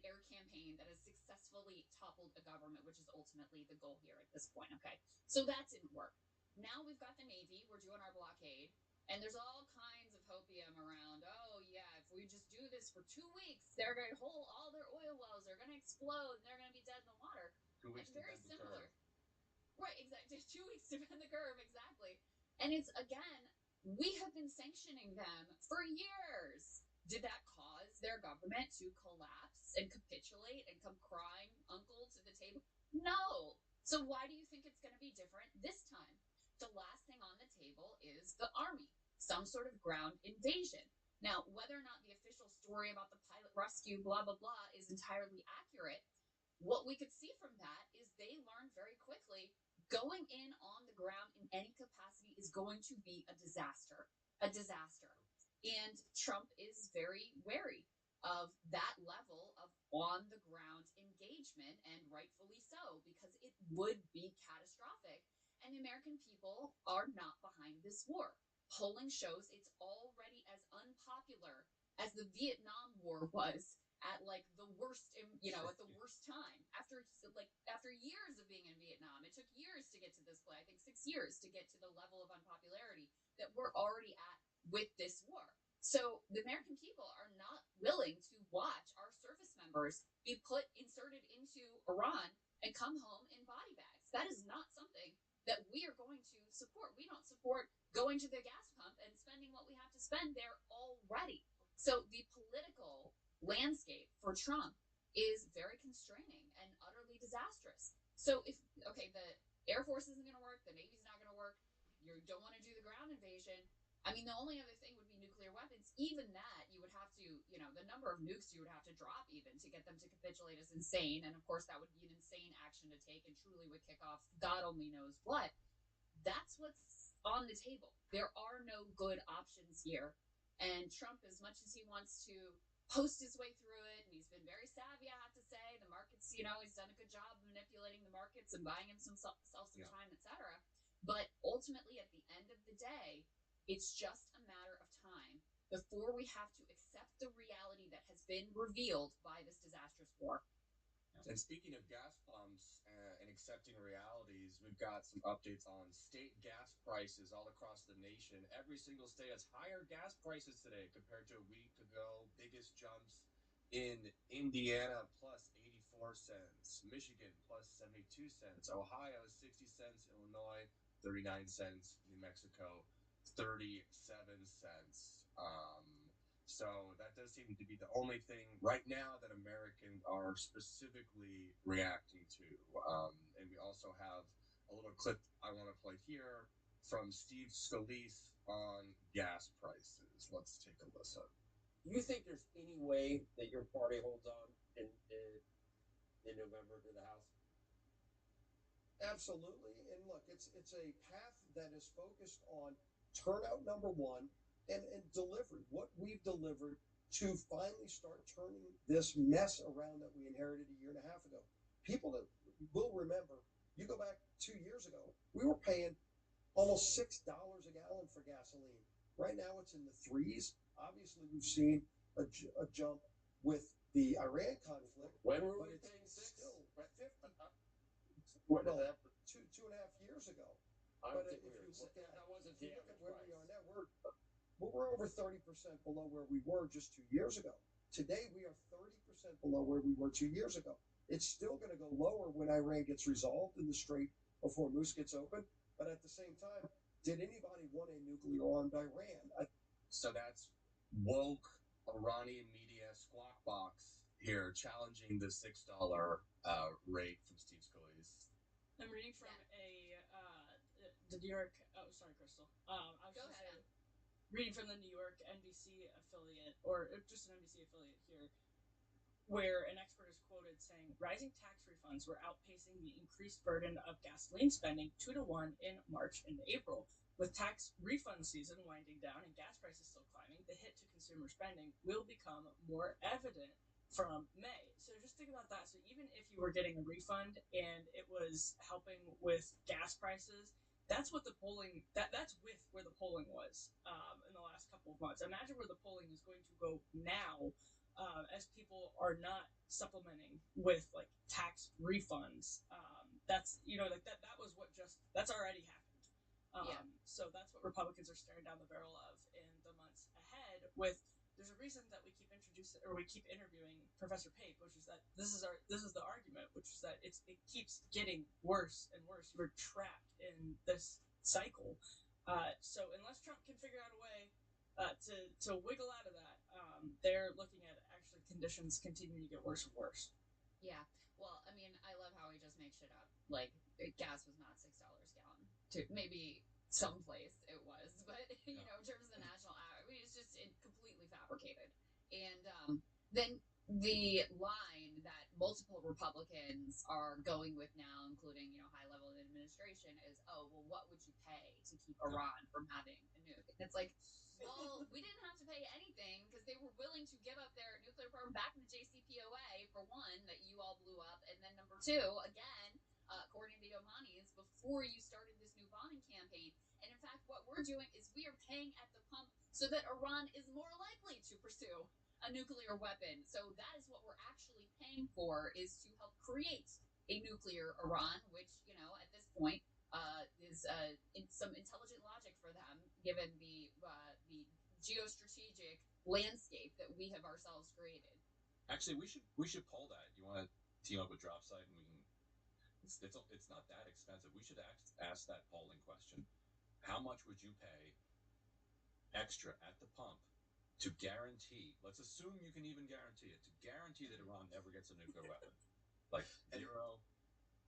air campaign that has successfully toppled a government, which is ultimately the goal here at this point. Okay, so that didn't work. Now we've got the Navy. We're doing our blockade, and there's all kinds of hopium around. Oh yeah, if we just do this for 2 weeks, they're going to hold all their oil wells. They're going to explode, and they're going to be dead in the water. 2 weeks It's to very bend the similar. curve. Right, exactly. 2 weeks to bend the curve, exactly. And it's, again, we have been sanctioning them for years. Did that cause their government to collapse and capitulate and come crying uncle to the table? No. So why do you think it's going to be different this time? The last thing on the table is the army, some sort of ground invasion. Now, whether or not the official story about the pilot rescue, blah, blah, blah, is entirely accurate, what we could see from that is they learned very quickly going in on the ground in any capacity is going to be a disaster. A disaster. And Trump is very wary of that level of on the ground engagement, and rightfully so, because it would be catastrophic. And the American people are not behind this war. Polling shows it's already as unpopular as the Vietnam War was at like the worst, at the worst time. After years of being in Vietnam, it took years to get to this place. I think 6 years to get to the level of unpopularity that we're already at with this war. So the American people are not willing to watch our service members be inserted into Iran and come home in body bags. That is not something that we are going to support. We don't support going to the gas pump and spending what we have to spend there already. So the political landscape for Trump is very constraining and utterly disastrous. So the Air Force isn't going to work, the Navy's not going to work, you don't want to do the ground invasion. I mean, the only other thing would be nuclear weapons. Even that, you would have to, the number of nukes you would have to drop even to get them to capitulate is insane. And of course, that would be an insane action to take and truly would kick off God only knows what. That's what's on the table. There are no good options here. And Trump, as much as he wants to post his way through it, and he's been very savvy, I have to say. The markets, he's done a good job of manipulating the markets and buying himself some time, etc. But ultimately, at the end of the day, it's just a matter of time before we have to accept the reality that has been revealed by this disastrous war. And speaking of gas pumps and accepting realities, we've got some updates on state gas prices all across the nation. Every single state has higher gas prices today compared to a week ago. Biggest jumps in Indiana, plus 84 cents. Michigan, plus 72 cents. Ohio, 60 cents. Illinois, 39 cents. New Mexico, 37 cents. So that does seem to be the only thing right now that Americans are specifically reacting to. And we also have a little clip I want to play here from Steve Scalise on gas prices. Let's take a listen. Do you think there's any way that your party holds on in November to the House? Absolutely. And look, it's a path that is focused on turnout, number one, and delivery. What we've delivered to finally start turning this mess around that we inherited a year and a half ago. People that will remember, you go back 2 years ago, we were paying almost $6 a gallon for gasoline. Right now it's in the threes. Obviously, we've seen a jump with the Iran conflict. When were we paying $6? Still 50. What, Well, two and a half years ago. I But think if you look at that wasn't if you the look at average where price. we are now, we're over 30% below where we were just 2 years ago. Today we are 30% below where we were 2 years ago. It's still going to go lower when Iran gets resolved and the Strait of Hormuz gets open. But at the same time, did anybody want a nuclear armed Iran? So that's woke Iranian media squawk box here challenging the $6 rate from Steve Scalise. I'm reading from the New York. Oh, sorry, Crystal. I was Go just ahead, saying, reading from the New York NBC affiliate, or just an NBC affiliate here, where an expert is quoted saying rising tax refunds were outpacing the increased burden of gasoline spending 2-to-1 in March and April. With tax refund season winding down and gas prices still climbing, the hit to consumer spending will become more evident from May. So just think about that. So even if you were getting a refund and it was helping with gas prices, that's what the polling that's with where the polling was in the last couple of months. Imagine where the polling is going to go now, as people are not supplementing with like tax refunds. That's like that was what that's already happened. So that's what Republicans are staring down the barrel of in the months ahead. There's a reason that we keep interviewing Professor Pape, which is that this is the argument, which is that it keeps getting worse and worse. We're trapped in this cycle. So unless Trump can figure out a way to wiggle out of that, they're looking at actually conditions continuing to get worse and worse. Yeah. Well, I mean, I love how he just makes shit up. Like, gas was not $6 a gallon. Maybe someplace it was, but in terms of the national average, it's just completely fabricated. And then the line that multiple Republicans are going with now, including high level administration, is, oh well, what would you pay to keep Iran from having a nuke? And it's like, well, we didn't have to pay anything because they were willing to give up their nuclear program back in the JCPOA, for one, that you all blew up, and then number two, again, according to the Omanis, before you started this new bombing campaign. And in fact, what we're doing is we are paying at the pump so that Iran is more likely to pursue a nuclear weapon. So that is what we're actually paying for, is to help create a nuclear Iran, which, at this point, is some intelligent logic for them, given the geostrategic landscape that we have ourselves created. Actually, we should poll that. You want to team up with Dropsite, and we can. It's not that expensive. We should ask that polling question. How much would you pay extra at the pump to guarantee? Let's assume you can even guarantee it. To guarantee that Iran never gets a nuclear weapon, like zero.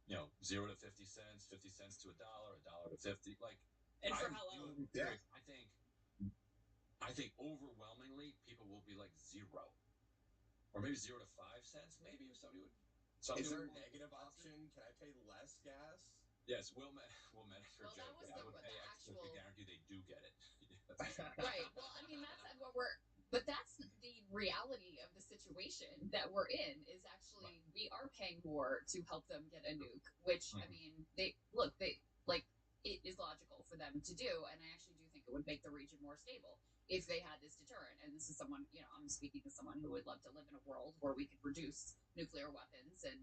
0 to 50 cents, 50 cents to $1, $1 to 50. Like, and for how long? Yeah. I think overwhelmingly people will be like 0, or maybe 0 to 5 cents. Maybe if somebody would. Is there a negative option? Can I pay less gas? Yes, Will Medicare joke. That was I would pay extra to guarantee they do get it. Right. Well, I mean, that's what but that's the reality of the situation that we're in, is actually we are paying more to help them get a nuke, which, I mean, it is logical for them to do. And I actually do think it would make the region more stable if they had this deterrent. And this is someone, I'm speaking to someone who would love to live in a world where we could reduce nuclear weapons and,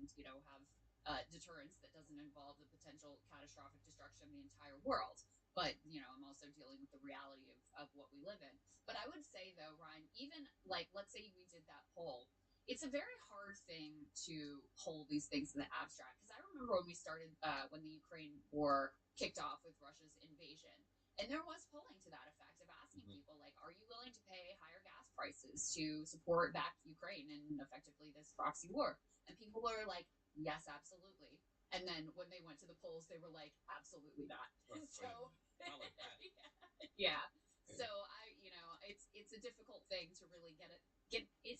have deterrence that doesn't involve the potential catastrophic destruction of the entire world. But, I'm also dealing with the reality of what we live in. But I would say, though, Ryan, even like, let's say we did that poll, it's a very hard thing to hold these things in the abstract. Because I remember when we started, when the Ukraine war kicked off with Russia's invasion, and there was polling to that effect of asking people, like, are you willing to pay higher gas prices to support back Ukraine in effectively this proxy war? And people were like, yes, absolutely. And then when they went to the polls, they were like, absolutely not. So, yeah. So it's a difficult thing to really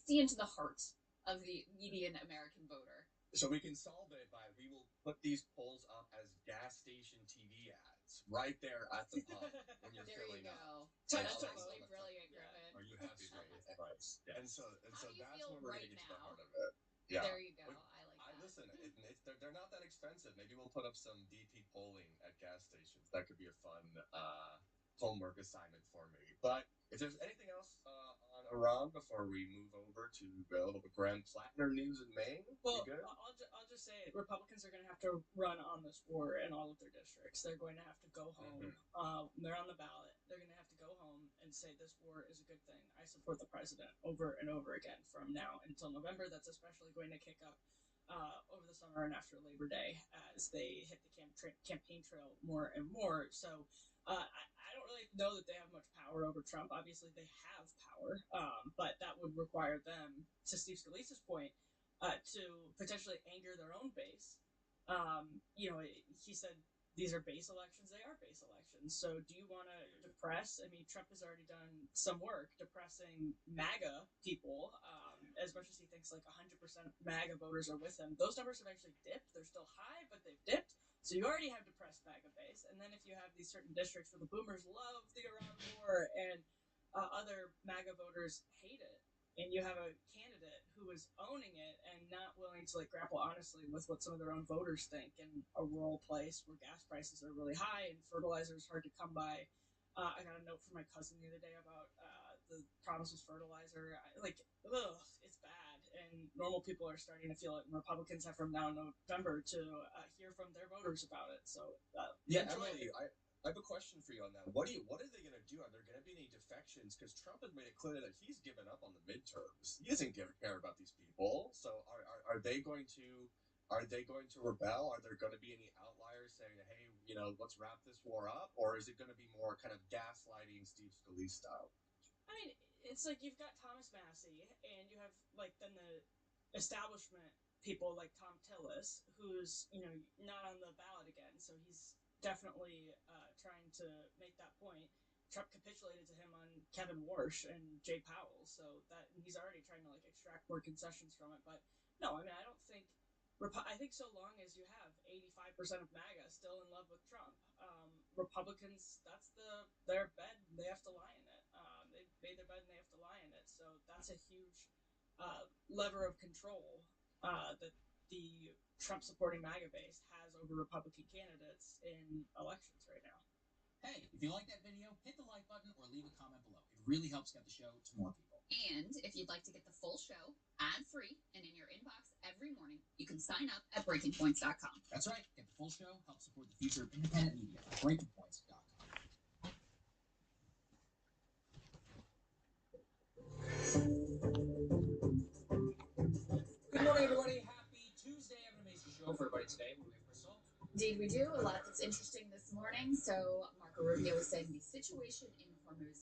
see into the heart of the median American voter. So we can solve it we will put these polls up as gas station TV ads right there at the pump when you're filling up. That's actually brilliant, Griffin. Are you happy with the price? Yes. And so How do you that's feel where we're right going to get to the now? heart of it. Yeah. There you go. I like that. Listen, they're not that expensive. Maybe we'll put up some DP polling at gas stations. That could be a fun homework assignment for me. But if there's anything else on Iran before we move over to a little bit Grand Plattner news in Maine, well, you good? I'll just say Republicans are going to have to run on this war in all of their districts. They're going to have to go home. They're on the ballot. They're going to have to go home and say this war is a good thing. I support the president over and over again from now until November. That's especially going to kick up over the summer and after Labor Day as they hit the campaign trail more and more. So I don't really know that they have much power over Trump. Obviously, they have power, but that would require them, to Steve Scalise's point, to potentially anger their own base. He said these are base elections. They are base elections. So do you want to depress? I mean, Trump has already done some work depressing MAGA people, as much as he thinks like 100% MAGA voters are with him. Those numbers have actually dipped. They're still high, but they've dipped. So you already have depressed MAGA base. And then if you have these certain districts where the boomers love the Iran war and other MAGA voters hate it, and you have a candidate who is owning it and not willing to like grapple honestly with what some of their own voters think in a rural place where gas prices are really high and fertilizer is hard to come by. I got a note from my cousin the other day about the problems with fertilizer. It's bad, and normal people are starting to feel it, and Republicans have from now in November to hear from their voters about it. So Yeah, Emily, I have a question for you on that. What are they going to do? Are there going to be any defections? Because Trump has made it clear that he's given up on the midterms. He doesn't care about these people. So are they going to rebel? Are there going to be any outliers saying, hey, let's wrap this war up, or is it going to be more kind of gaslighting Steve Scalise style? I mean, it's like you've got Thomas Massey, and you have like then the establishment people like Tom Tillis, who's not on the ballot again, so he's definitely trying to make that point. Trump capitulated to him on Kevin Warsh and Jay Powell, so that he's already trying to like extract more concessions from it. But no, I mean, I don't think. I think so long as you have 85% of MAGA still in love with Trump, Republicans, that's their bed. They have to lie in it. They made their bed and they have to lie in it. So that's a huge lever of control that the Trump-supporting MAGA base has over Republican candidates in elections right now. Hey, if you like that video, hit the like button or leave a comment below. It really helps get the show to more people. And if you'd like to get the full show ad-free and in your inbox every morning, you can sign up at breakingpoints.com. That's right. Get the full show, help support the future of independent media at breakingpoints.com. Good morning, everybody. Happy Tuesday. I have an amazing show for everybody today. What do we have, Crystal? Indeed, we do. A lot that's interesting this morning. So Marco Rubio was saying the situation in Hormuz